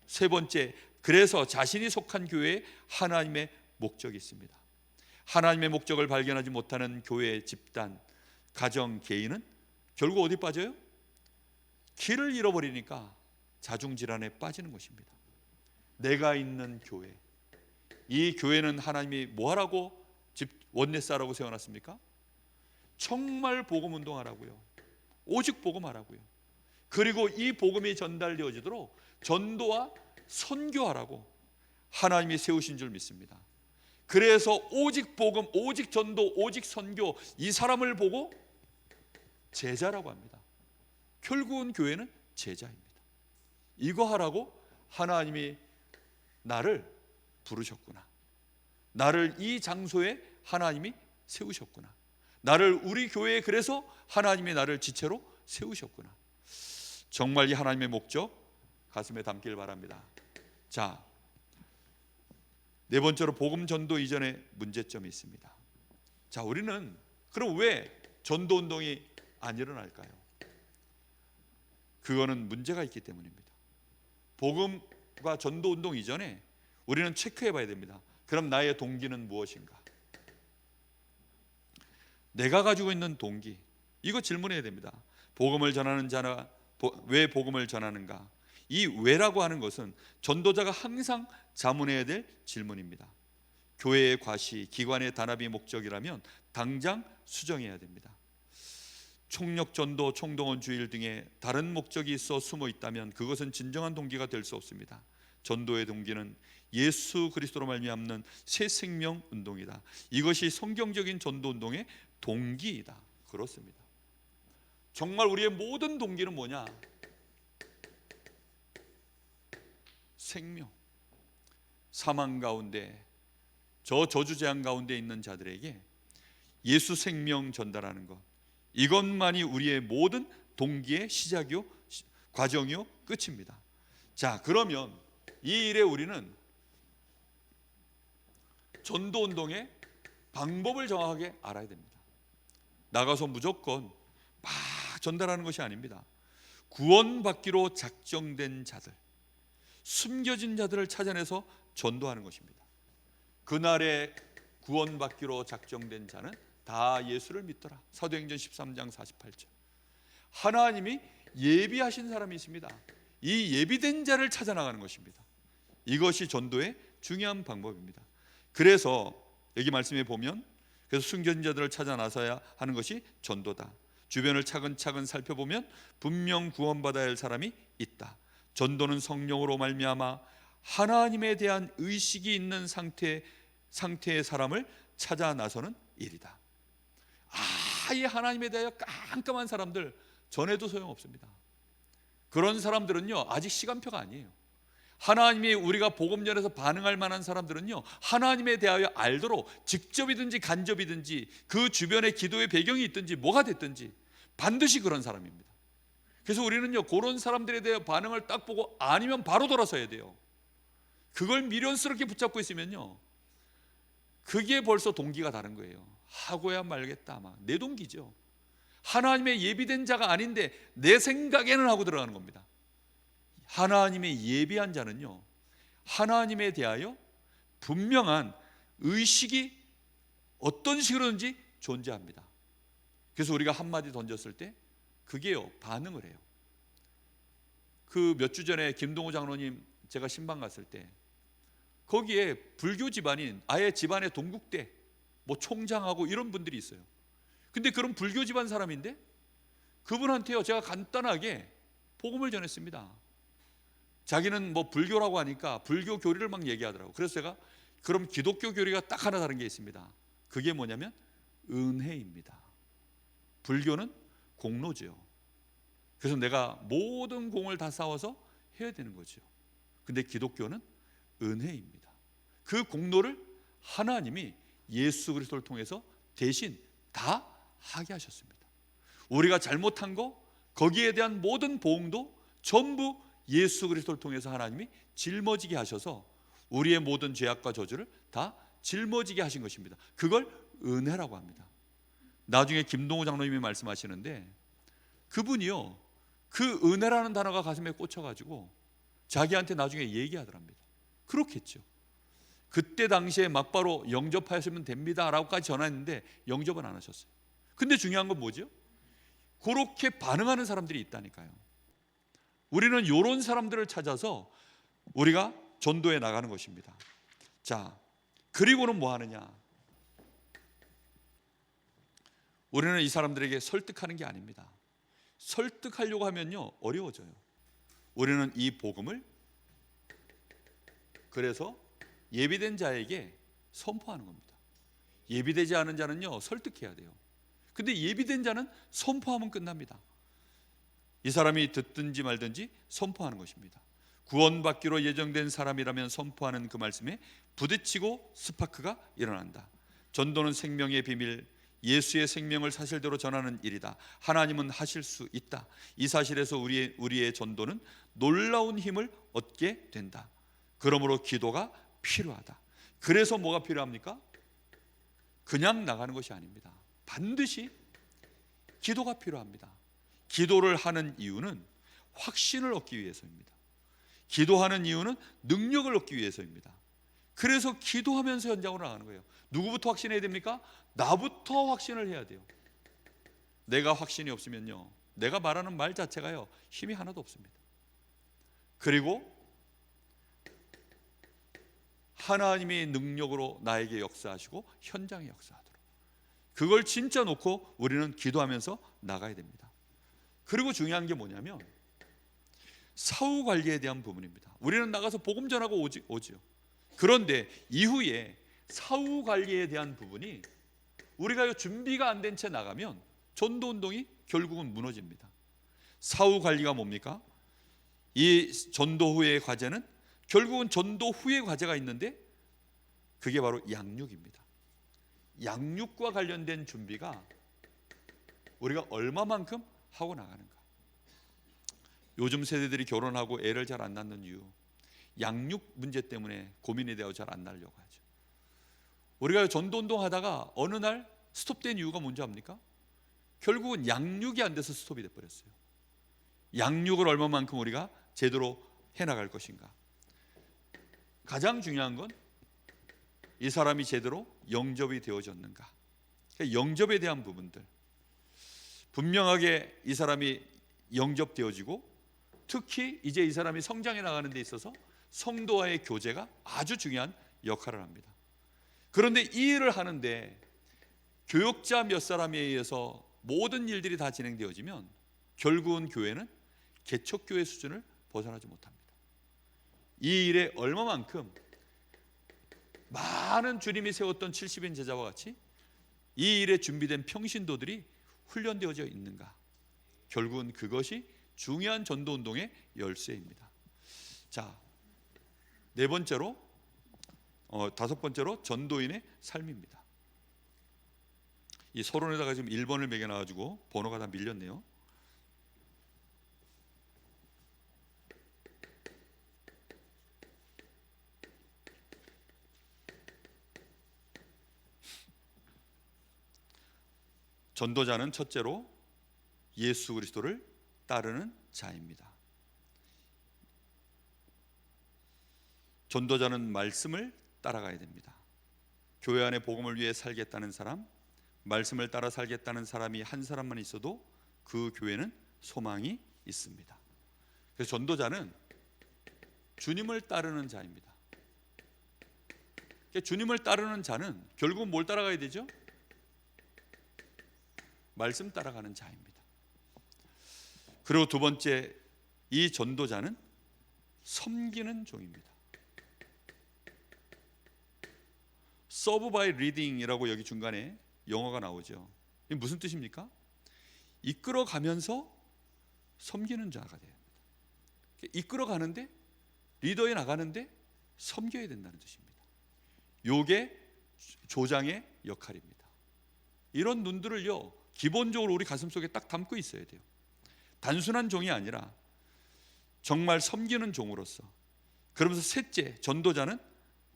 세 번째, 그래서 자신이 속한 교회에 하나님의 목적이 있습니다. 하나님의 목적을 발견하지 못하는 교회, 집단, 가정, 개인은 결국 어디 빠져요? 길을 잃어버리니까 자중질환에 빠지는 것입니다. 내가 있는 교회, 이 교회는 하나님이 뭐하라고 원내사라고 세워놨습니까? 정말 복음 운동하라고요. 오직 복음하라고요. 그리고 이 복음이 전달되어지도록 전도와 선교하라고 하나님이 세우신 줄 믿습니다. 그래서 오직 복음, 오직 전도, 오직 선교, 이 사람을 보고 제자라고 합니다. 결국은 교회는 제자입니다. 이거 하라고 하나님이 나를 부르셨구나. 나를 이 장소에 하나님이 세우셨구나. 나를 우리 교회에 그래서 하나님이 나를 지체로 세우셨구나. 정말 이 하나님의 목적 가슴에 담길 바랍니다. 자, 네 번째로 복음 전도 이전에 문제점이 있습니다. 자, 우리는 그럼 왜 전도 운동이 안 일어날까요? 그거는 문제가 있기 때문입니다. 복음과 전도 운동 이전에 우리는 체크해 봐야 됩니다. 그럼 나의 동기는 무엇인가? 내가 가지고 있는 동기, 이거 질문해야 됩니다. 복음을 전하는 자나 왜 복음을 전하는가? 이 왜라고 하는 것은 전도자가 항상 자문해야 될 질문입니다. 교회의 과시, 기관의 단합이 목적이라면 당장 수정해야 됩니다. 총력 전도, 총동원 주일 등의 다른 목적이 있어 숨어 있다면 그것은 진정한 동기가 될 수 없습니다. 전도의 동기는 예수 그리스도로 말미암는 새 생명 운동이다. 이것이 성경적인 전도 운동의 동기이다. 그렇습니다. 정말 우리의 모든 동기는 뭐냐? 생명. 사망 가운데, 저 저주재앙 가운데 있는 자들에게 예수 생명 전달하는 것, 이것만이 우리의 모든 동기의 시작이요, 과정이요, 끝입니다. 자, 그러면 이 일에 우리는 전도운동의 방법을 정확하게 알아야 됩니다. 나가서 무조건 막 전달하는 것이 아닙니다. 구원받기로 작정된 자들, 숨겨진 자들을 찾아내서 전도하는 것입니다. 그날에 구원받기로 작정된 자는 다 예수를 믿더라. 사도행전 13장 48절. 하나님이 예비하신 사람이 있습니다. 이 예비된 자를 찾아나가는 것입니다. 이것이 전도의 중요한 방법입니다. 그래서 여기 말씀에 보면, 그래서 숨겨진 자들을 찾아 나서야 하는 것이 전도다. 주변을 차근차근 살펴보면 분명 구원받아야 할 사람이 있다. 전도는 성령으로 말미암아 하나님에 대한 의식이 있는 상태의 사람을 찾아 나서는 일이다. 아예 하나님에 대하여 깜깜한 사람들 전해도 소용없습니다. 그런 사람들은요, 아직 시간표가 아니에요. 하나님이 우리가 복음 전해서 반응할 만한 사람들은요, 하나님에 대하여 알도록 직접이든지 간접이든지 그 주변에 기도의 배경이 있든지 뭐가 됐든지 반드시 그런 사람입니다. 그래서 우리는요, 그런 사람들에 대해 반응을 딱 보고 아니면 바로 돌아서야 돼요. 그걸 미련스럽게 붙잡고 있으면요, 그게 벌써 동기가 다른 거예요. 하고야 말겠다, 막 내 동기죠. 하나님의 예비된 자가 아닌데 내 생각에는 하고 들어가는 겁니다. 하나님의 예비한 자는요, 하나님에 대하여 분명한 의식이 어떤 식으로든지 존재합니다. 그래서 우리가 한마디 던졌을 때 그게요, 반응을 해요. 그 몇 주 전에 김동호 장로님 제가 신방 갔을 때 거기에 불교 집안인 아예 집안의 동국대 뭐 총장하고 이런 분들이 있어요. 근데 그런 불교 집안 사람인데 그분한테요, 제가 간단하게 복음을 전했습니다. 자기는 뭐 불교라고 하니까 불교 교리를 막 얘기하더라고요. 그래서 제가 그럼 기독교 교리가 딱 하나 다른 게 있습니다. 그게 뭐냐면 은혜입니다. 불교는 공로죠. 그래서 내가 모든 공을 다 쌓아서 해야 되는 거죠. 근데 기독교는 은혜입니다. 그 공로를 하나님이 예수 그리스도를 통해서 대신 다 하게 하셨습니다. 우리가 잘못한 거, 거기에 대한 모든 보응도 전부 예수 그리스도를 통해서 하나님이 짊어지게 하셔서 우리의 모든 죄악과 저주를 다 짊어지게 하신 것입니다. 그걸 은혜라고 합니다. 나중에 김동호 장로님이 말씀하시는데 그분이요, 그 은혜라는 단어가 가슴에 꽂혀가지고 자기한테 나중에 얘기하더랍니다. 그렇겠죠. 그때 당시에 막바로 영접하였으면 됩니다 라고까지 전했는데 영접은 안 하셨어요. 근데 중요한 건 뭐죠? 그렇게 반응하는 사람들이 있다니까요. 우리는 이런 사람들을 찾아서 우리가 전도해 나가는 것입니다. 자, 그리고는 뭐 하느냐? 우리는 이 사람들에게 설득하는 게 아닙니다. 설득하려고 하면요, 어려워져요. 우리는 이 복음을 그래서 예비된 자에게 선포하는 겁니다. 예비되지 않은 자는요, 설득해야 돼요. 근데 예비된 자는 선포하면 끝납니다. 이 사람이 듣든지 말든지 선포하는 것입니다. 구원받기로 예정된 사람이라면 선포하는 그 말씀에 부딪히고 스파크가 일어난다. 전도는 생명의 비밀, 예수의 생명을 사실대로 전하는 일이다. 하나님은 하실 수 있다. 이 사실에서 우리의 전도는 놀라운 힘을 얻게 된다. 그러므로 기도가 필요하다. 그래서 뭐가 필요합니까? 그냥 나가는 것이 아닙니다. 반드시 기도가 필요합니다. 기도를 하는 이유는 확신을 얻기 위해서입니다. 기도하는 이유는 능력을 얻기 위해서입니다. 그래서 기도하면서 현장으로 나가는 거예요. 누구부터 확신해야 됩니까? 나부터 확신을 해야 돼요. 내가 확신이 없으면요, 내가 말하는 말 자체가요 힘이 하나도 없습니다. 그리고 하나님의 능력으로 나에게 역사하시고 현장에 역사하도록, 그걸 진짜 놓고 우리는 기도하면서 나가야 됩니다. 그리고 중요한 게 뭐냐면 사후 관리에 대한 부분입니다. 우리는 나가서 복음 전하고 오지요. 그런데 이후에 사후 관리에 대한 부분이 우리가 준비가 안 된 채 나가면 전도운동이 결국은 무너집니다. 사후 관리가 뭡니까? 이 전도 후의 과제는 결국은 전도 후의 과제가 있는데 그게 바로 양육입니다. 양육과 관련된 준비가 우리가 얼마만큼 하고 나가는가. 요즘 세대들이 결혼하고 애를 잘 안 낳는 이유, 양육 문제 때문에 고민이 되어 잘 안 낳으려고 하죠. 우리가 전도운동 하다가 어느 날 스톱된 이유가 뭔지 압니까? 결국은 양육이 안 돼서 스톱이 돼버렸어요. 양육을 얼마만큼 우리가 제대로 해나갈 것인가. 가장 중요한 건 이 사람이 제대로 영접이 되어졌는가. 그러니까 영접에 대한 부분들, 분명하게 이 사람이 영접되어지고, 특히 이제 이 사람이 성장해 나가는 데 있어서 성도와의 교제가 아주 중요한 역할을 합니다. 그런데 이 일을 하는데 교역자 몇 사람에 의해서 모든 일들이 다 진행되어지면 결국은 교회는 개척교회 수준을 벗어나지 못합니다. 이 일에 얼마만큼 많은 주님이 세웠던 70인 제자와 같이 이 일에 준비된 평신도들이 훈련되어져 있는가. 결국은 그것이 중요한 전도운동의 열쇠입니다. 자, 네 번째로, 다섯 번째로 전도인의 삶입니다. 이 서론에다가 지금 1번을 매겨놔가지고 번호가 다 밀렸네요. 전도자는 첫째로 예수 그리스도를 따르는 자입니다. 전도자는 말씀을 따라가야 됩니다. 교회 안에 복음을 위해 살겠다는 사람, 말씀을 따라 살겠다는 사람이 한 사람만 있어도 그 교회는 소망이 있습니다. 그래서 전도자는 주님을 따르는 자입니다. 주님을 따르는 자는 결국은 뭘 따라가야 되죠? 말씀 따라가는 자입니다. 그리고 두 번째, 이 전도자는 섬기는 종입니다. Serve by leading이라고 여기 중간에 영어가 나오죠. 이게 무슨 뜻입니까? 이끌어가면서 섬기는 자가 돼야 합니다. 이끌어가는데, 리더에 나가는데 섬겨야 된다는 뜻입니다. 이게 조장의 역할입니다. 이런 눈들을요 기본적으로 우리 가슴속에 딱 담고 있어야 돼요. 단순한 종이 아니라 정말 섬기는 종으로서. 그러면서 셋째, 전도자는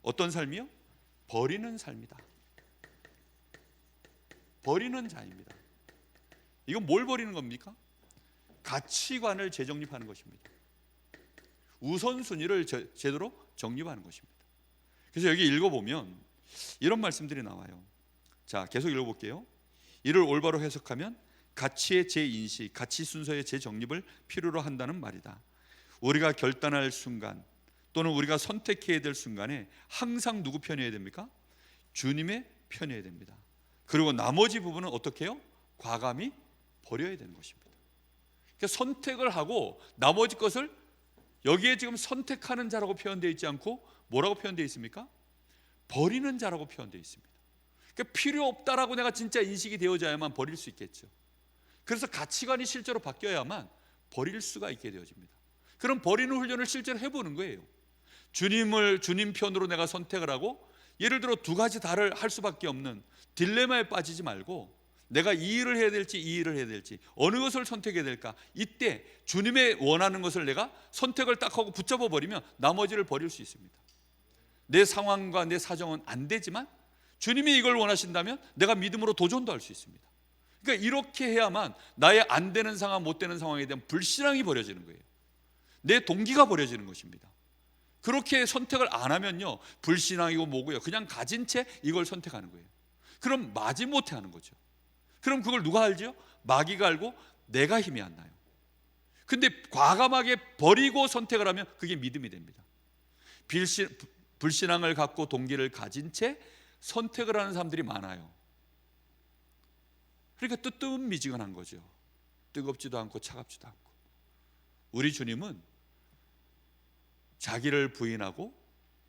어떤 삶이요? 버리는 삶이다. 버리는 자입니다. 이건 뭘 버리는 겁니까? 가치관을 재정립하는 것입니다. 우선순위를 제대로 정립하는 것입니다. 그래서 여기 읽어보면 이런 말씀들이 나와요. 자, 계속 읽어볼게요. 이를 올바로 해석하면 가치의 재인식, 가치 순서의 재정립을 필요로 한다는 말이다. 우리가 결단할 순간 또는 우리가 선택해야 될 순간에 항상 누구 편이어야 됩니까? 주님의 편이어야 됩니다. 그리고 나머지 부분은 어떻게 해요? 과감히 버려야 되는 것입니다. 그러니까 선택을 하고 나머지 것을, 여기에 지금 선택하는 자라고 표현되어 있지 않고 뭐라고 표현되어 있습니까? 버리는 자라고 표현되어 있습니다. 그러니까 필요 없다라고 내가 진짜 인식이 되어져야만 버릴 수 있겠죠. 그래서 가치관이 실제로 바뀌어야만 버릴 수가 있게 되어집니다. 그럼 버리는 훈련을 실제로 해보는 거예요. 주님 편으로 내가 선택을 하고, 예를 들어 두 가지 다를 할 수밖에 없는 딜레마에 빠지지 말고, 내가 이 일을 해야 될지 이 일을 해야 될지 어느 것을 선택해야 될까, 이때 주님의 원하는 것을 내가 선택을 딱 하고 붙잡아 버리면 나머지를 버릴 수 있습니다. 내 상황과 내 사정은 안 되지만 주님이 이걸 원하신다면 내가 믿음으로 도전도 할 수 있습니다. 그러니까 이렇게 해야만 나의 안 되는 상황, 못 되는 상황에 대한 불신앙이 버려지는 거예요. 내 동기가 버려지는 것입니다. 그렇게 선택을 안 하면요, 불신앙이고 뭐고요, 그냥 가진 채 이걸 선택하는 거예요. 그럼 마지못해 하는 거죠. 그럼 그걸 누가 알죠? 마귀가 알고 내가 힘이 안 나요. 근데 과감하게 버리고 선택을 하면 그게 믿음이 됩니다. 불신앙을 갖고 동기를 가진 채 선택을 하는 사람들이 많아요. 그러니까 뜨뜻미지근한 거죠. 뜨겁지도 않고 차갑지도 않고. 우리 주님은 자기를 부인하고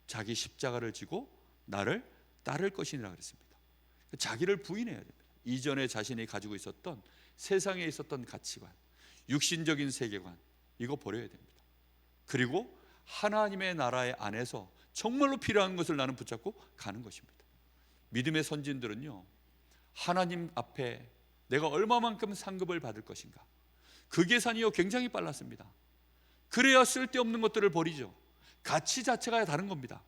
자기 십자가를 지고 나를 따를 것이니라 그랬습니다. 자기를 부인해야 됩니다. 이전에 자신이 가지고 있었던 세상에 있었던 가치관, 육신적인 세계관, 이거 버려야 됩니다. 그리고 하나님의 나라의 안에서 정말로 필요한 것을 나는 붙잡고 가는 것입니다. 믿음의 선진들은요, 하나님 앞에 내가 얼마만큼 상급을 받을 것인가, 그 계산이요 굉장히 빨랐습니다. 그래야 쓸데없는 것들을 버리죠. 가치 자체가 다른 겁니다.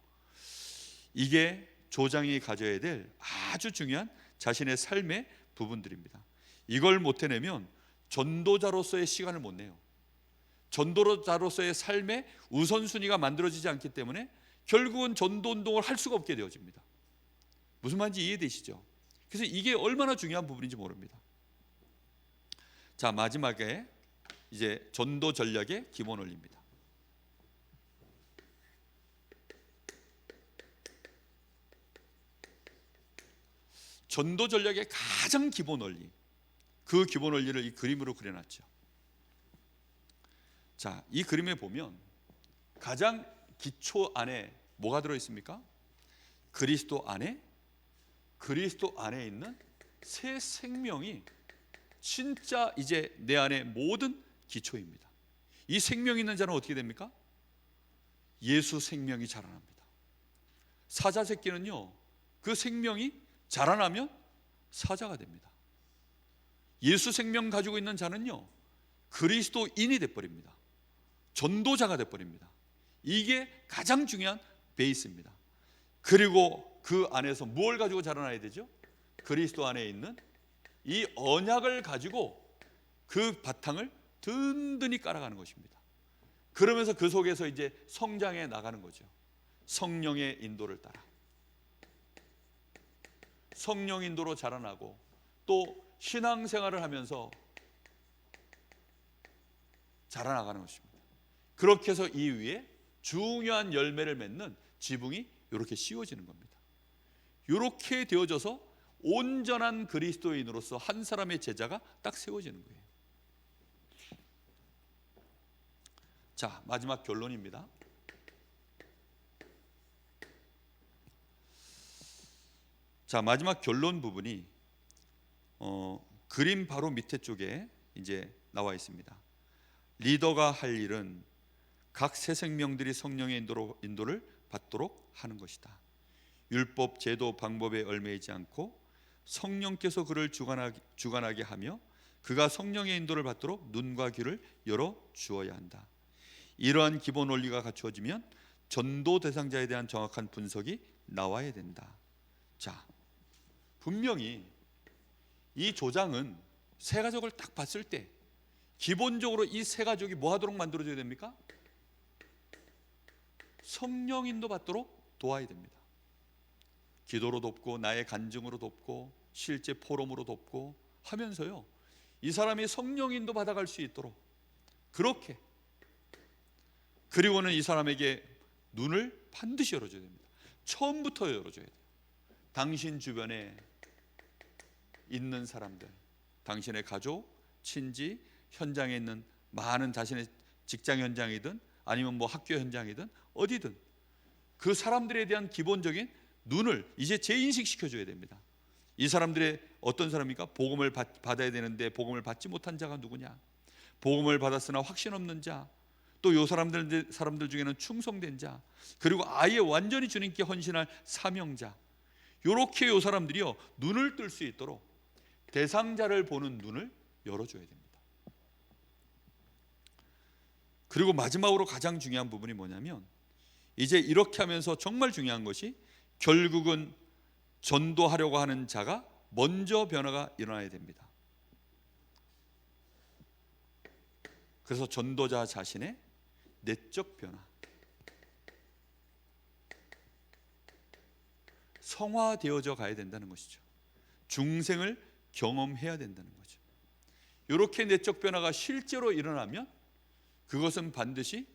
이게 조장이 가져야 될 아주 중요한 자신의 삶의 부분들입니다. 이걸 못 해내면 전도자로서의 시간을 못 내요. 전도자로서의 삶의 우선순위가 만들어지지 않기 때문에 결국은 전도운동을 할 수가 없게 되어집니다. 무슨 말인지 이해되시죠? 그래서 이게 얼마나 중요한 부분인지 모릅니다. 자, 마지막에 이제 전도 전략의 기본 원리입니다. 전도 전략의 가장 기본 원리, 그 기본 원리를 이 그림으로 그려놨죠. 자, 이 그림에 보면 가장 기초 안에 뭐가 들어있습니까? 그리스도 안에 있는 새 생명이 진짜 이제 내 안에 모든 기초입니다. 이 생명 있는 자는 어떻게 됩니까? 예수 생명이 자라납니다. 사자 새끼는요, 그 생명이 자라나면 사자가 됩니다. 예수 생명 가지고 있는 자는요, 그리스도인이 돼버립니다. 전도자가 돼버립니다. 이게 가장 중요한 베이스입니다. 그리고 그 안에서 뭘 가지고 자라나야 되죠? 그리스도 안에 있는 이 언약을 가지고 그 바탕을 든든히 깔아가는 것입니다. 그러면서 그 속에서 이제 성장해 나가는 거죠. 성령의 인도를 따라 성령 인도로 자라나고, 또 신앙생활을 하면서 자라나가는 것입니다. 그렇게 해서 이 위에 중요한 열매를 맺는 지붕이 이렇게 씌워지는 겁니다. 이렇게 되어져서 온전한 그리스도인으로서 한 사람의 제자가 딱 세워지는 거예요. 자, 마지막 결론입니다. 자, 마지막 결론 부분이 그림 바로 밑에 쪽에 이제 나와 있습니다. 리더가 할 일은 각 새 생명들이 성령의 인도를 받도록 하는 것이다. 율법, 제도, 방법에 얽매이지 않고 성령께서 그를 주관하게 하며 그가 성령의 인도를 받도록 눈과 귀를 열어 주어야 한다. 이러한 기본 원리가 갖추어지면 전도 대상자에 대한 정확한 분석이 나와야 된다. 자, 분명히 이 조장은 세 가족을 딱 봤을 때 기본적으로 이 세 가족이 뭐 하도록 만들어줘야 됩니까? 성령 인도 받도록 도와야 됩니다. 기도로 돕고 나의 간증으로 돕고 실제 포럼으로 돕고 하면서요, 이 사람이 성령 인도 받아갈 수 있도록 그렇게, 그리고는 이 사람에게 눈을 반드시 열어줘야 됩니다. 처음부터 열어줘야 돼요. 당신 주변에 있는 사람들, 당신의 가족, 친지, 현장에 있는 많은 자신의 직장 현장이든 아니면 뭐 학교 현장이든 어디든 그 사람들에 대한 기본적인 눈을 이제 재인식 시켜줘야 됩니다. 이 사람들의 어떤 사람입니까? 복음을 받아야 되는데 복음을 받지 못한 자가 누구냐? 복음을 받았으나 확신 없는 자, 또 이 사람들 중에는 충성된 자, 그리고 아예 완전히 주님께 헌신할 사명자, 이렇게 이 사람들이요 눈을 뜰 수 있도록 대상자를 보는 눈을 열어줘야 됩니다. 그리고 마지막으로 가장 중요한 부분이 뭐냐면, 이제 이렇게 하면서 정말 중요한 것이 결국은 전도하려고 하는 자가 먼저 변화가 일어나야 됩니다. 그래서 전도자 자신의 내적 변화, 성화되어져 가야 된다는 것이죠. 중생을 경험해야 된다는 거죠. 이렇게 내적 변화가 실제로 일어나면 그것은 반드시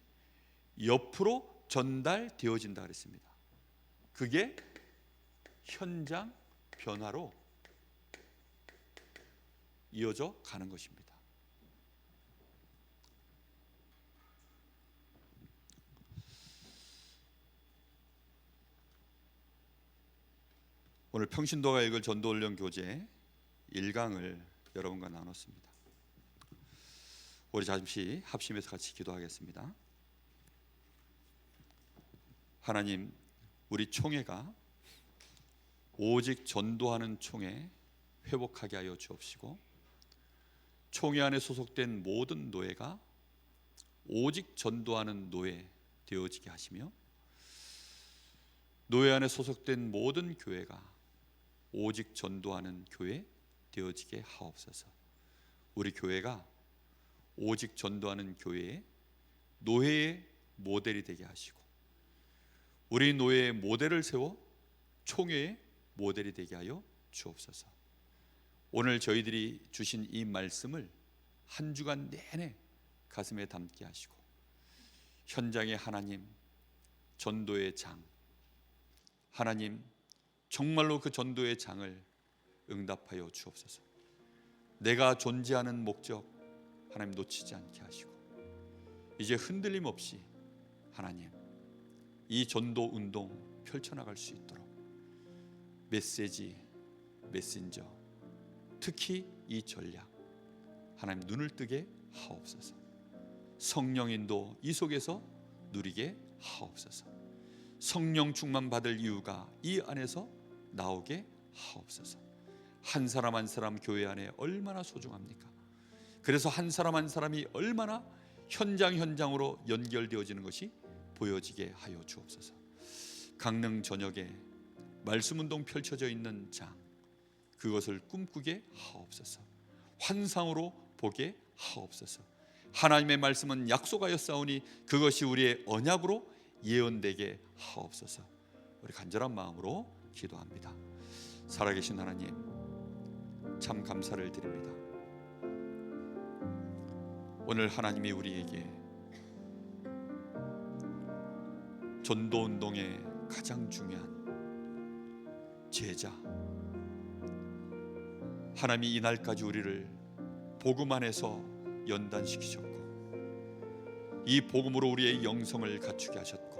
옆으로 전달되어진다 그랬습니다. 그게 현장 변화로 이어져 가는 것입니다. 오늘 평신도가 읽을 전도훈련 교재 1강을 여러분과 나눴습니다. 우리 잠시 합심해서 같이 기도하겠습니다. 하나님, 우리 총회가 오직 전도하는 총회 회복하게 하여 주옵시고, 총회 안에 소속된 모든 노예가 오직 전도하는 노예 되어지게 하시며, 노예 안에 소속된 모든 교회가 오직 전도하는 교회 되어지게 하옵소서. 우리 교회가 오직 전도하는 교회의 노예의 모델이 되게 하시고, 우리 노예의 모델을 세워 총회의 모델이 되게 하여 주옵소서. 오늘 저희들이 주신 이 말씀을 한 주간 내내 가슴에 담게 하시고, 현장의 하나님, 전도의 장, 하나님 정말로 그 전도의 장을 응답하여 주옵소서. 내가 존재하는 목적 하나님 놓치지 않게 하시고, 이제 흔들림 없이 하나님 이 전도 운동 펼쳐나갈 수 있도록 메시지, 메신저, 특히 이 전략 하나님 눈을 뜨게 하옵소서. 성령인도 이 속에서 누리게 하옵소서. 성령 충만 받을 이유가 이 안에서 나오게 하옵소서. 한 사람 한 사람 교회 안에 얼마나 소중합니까? 그래서 한 사람 한 사람이 얼마나 현장으로 연결되어지는 것이 보여지게 하여 주옵소서. 강릉 전역에 말씀운동 펼쳐져 있는 장, 그것을 꿈꾸게 하옵소서. 환상으로 보게 하옵소서. 하나님의 말씀은 약속하였사오니 그것이 우리의 언약으로 예언되게 하옵소서. 우리 간절한 마음으로 기도합니다. 살아계신 하나님, 참 감사를 드립니다. 오늘 하나님이 우리에게 전도운동의 가장 중요한 제자, 하나님이 이날까지 우리를 복음 안에서 연단시키셨고, 이 복음으로 우리의 영성을 갖추게 하셨고,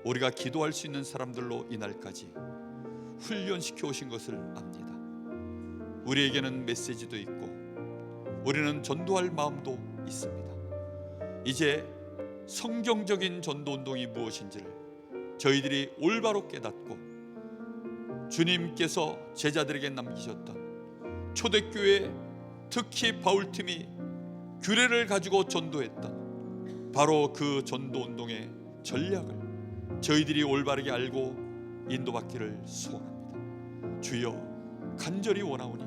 우리가 기도할 수 있는 사람들로 이날까지 훈련시켜 오신 것을 압니다. 우리에게는 메시지도 있고 우리는 전도할 마음도 있습니다. 이제 성경적인 전도운동이 무엇인지를 저희들이 올바로 깨닫고, 주님께서 제자들에게 남기셨던 초대교회, 특히 바울팀이 규례를 가지고 전도했던 바로 그 전도운동의 전략을 저희들이 올바르게 알고 인도받기를 소원합니다. 주여, 간절히 원하오니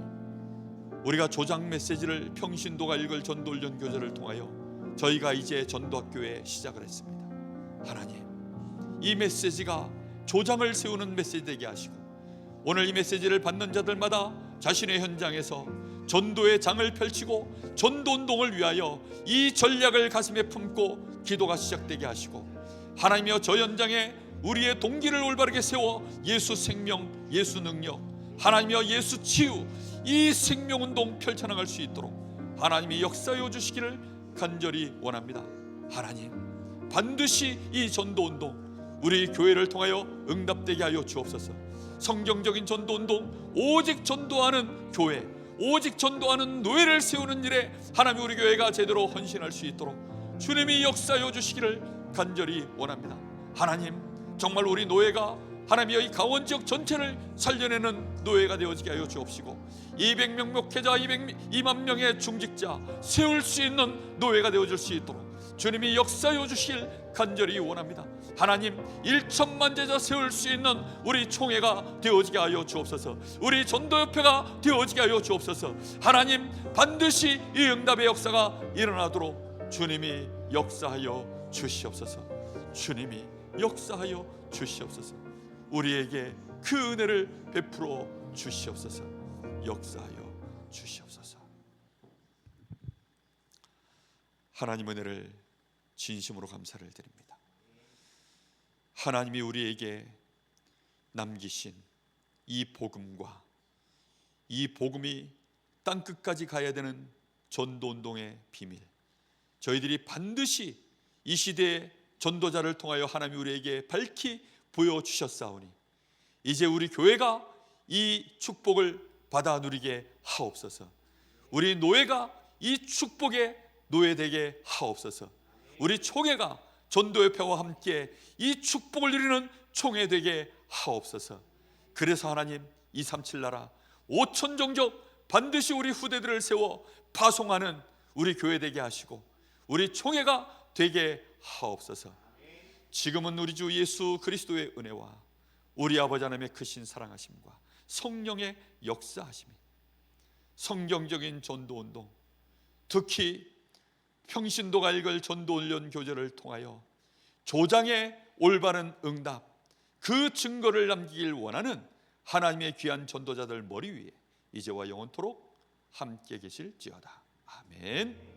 우리가 조장 메시지를 평신도가 읽을 전도훈련 교재를 통하여 저희가 이제 전도학교에 시작을 했습니다. 하나님, 이 메시지가 조장을 세우는 메시지 되게 하시고, 오늘 이 메시지를 받는 자들마다 자신의 현장에서 전도의 장을 펼치고 전도운동을 위하여 이 전략을 가슴에 품고 기도가 시작되게 하시고, 하나님이여 저 현장에 우리의 동기를 올바르게 세워 예수 생명, 예수 능력, 하나님이여 예수 치유, 이 생명운동 펼쳐나갈 수 있도록 하나님이 역사해 주시기를 간절히 원합니다. 하나님, 반드시 이 전도운동 우리 교회를 통하여 응답되게 하여 주옵소서. 성경적인 전도운동, 오직 전도하는 교회, 오직 전도하는 노예를 세우는 일에 하나님 우리 교회가 제대로 헌신할 수 있도록 주님이 역사해 주시기를 간절히 원합니다. 하나님, 정말 우리 노예가 하나님이여 이 강원 지역 전체를 살려내는 노예가 되어지게 하여 주옵시고, 200명 목회자, 2만 명의 중직자 세울 수 있는 노예가 되어질 수 있도록 주님이 역사해 주실 간절히 원합니다. 하나님, 1천만 제자 세울 수 있는 우리 총회가 되어지게 하여 주옵소서. 우리 전도협회가 되어지게 하여 주옵소서. 하나님, 반드시 이 응답의 역사가 일어나도록 주님이 역사하여 주시옵소서. 주님이 역사하여 주시옵소서. 우리에게 그 은혜를 베풀어 주시옵소서. 역사하여 주시옵소서. 하나님 은혜를 진심으로 감사를 드립니다. 하나님이 우리에게 남기신 이 복음과 이 복음이 땅끝까지 가야 되는 전도운동의 비밀, 저희들이 반드시 이 시대의 전도자를 통하여 하나님이 우리에게 밝히 보여주셨사오니 이제 우리 교회가 이 축복을 받아 누리게 하옵소서. 우리 노예가 이 축복의 노예되게 하옵소서. 우리 총회가 전도협회와 함께 이 축복을 누리는 총회 되게 하옵소서. 그래서 하나님 237 나라 5천 종족 반드시 우리 후대들을 세워 파송하는 우리 교회 되게 하시고 우리 총회가 되게 하옵소서. 지금은 우리 주 예수 그리스도의 은혜와 우리 아버지 하나님의 크신 사랑하심과 성령의 역사하심이 성경적인 전도운동, 특히 평신도가 읽을 전도훈련 교재를 통하여 조장의 올바른 응답, 그 증거를 남기길 원하는 하나님의 귀한 전도자들 머리 위에 이제와 영원토록 함께 계실지어다. 아멘.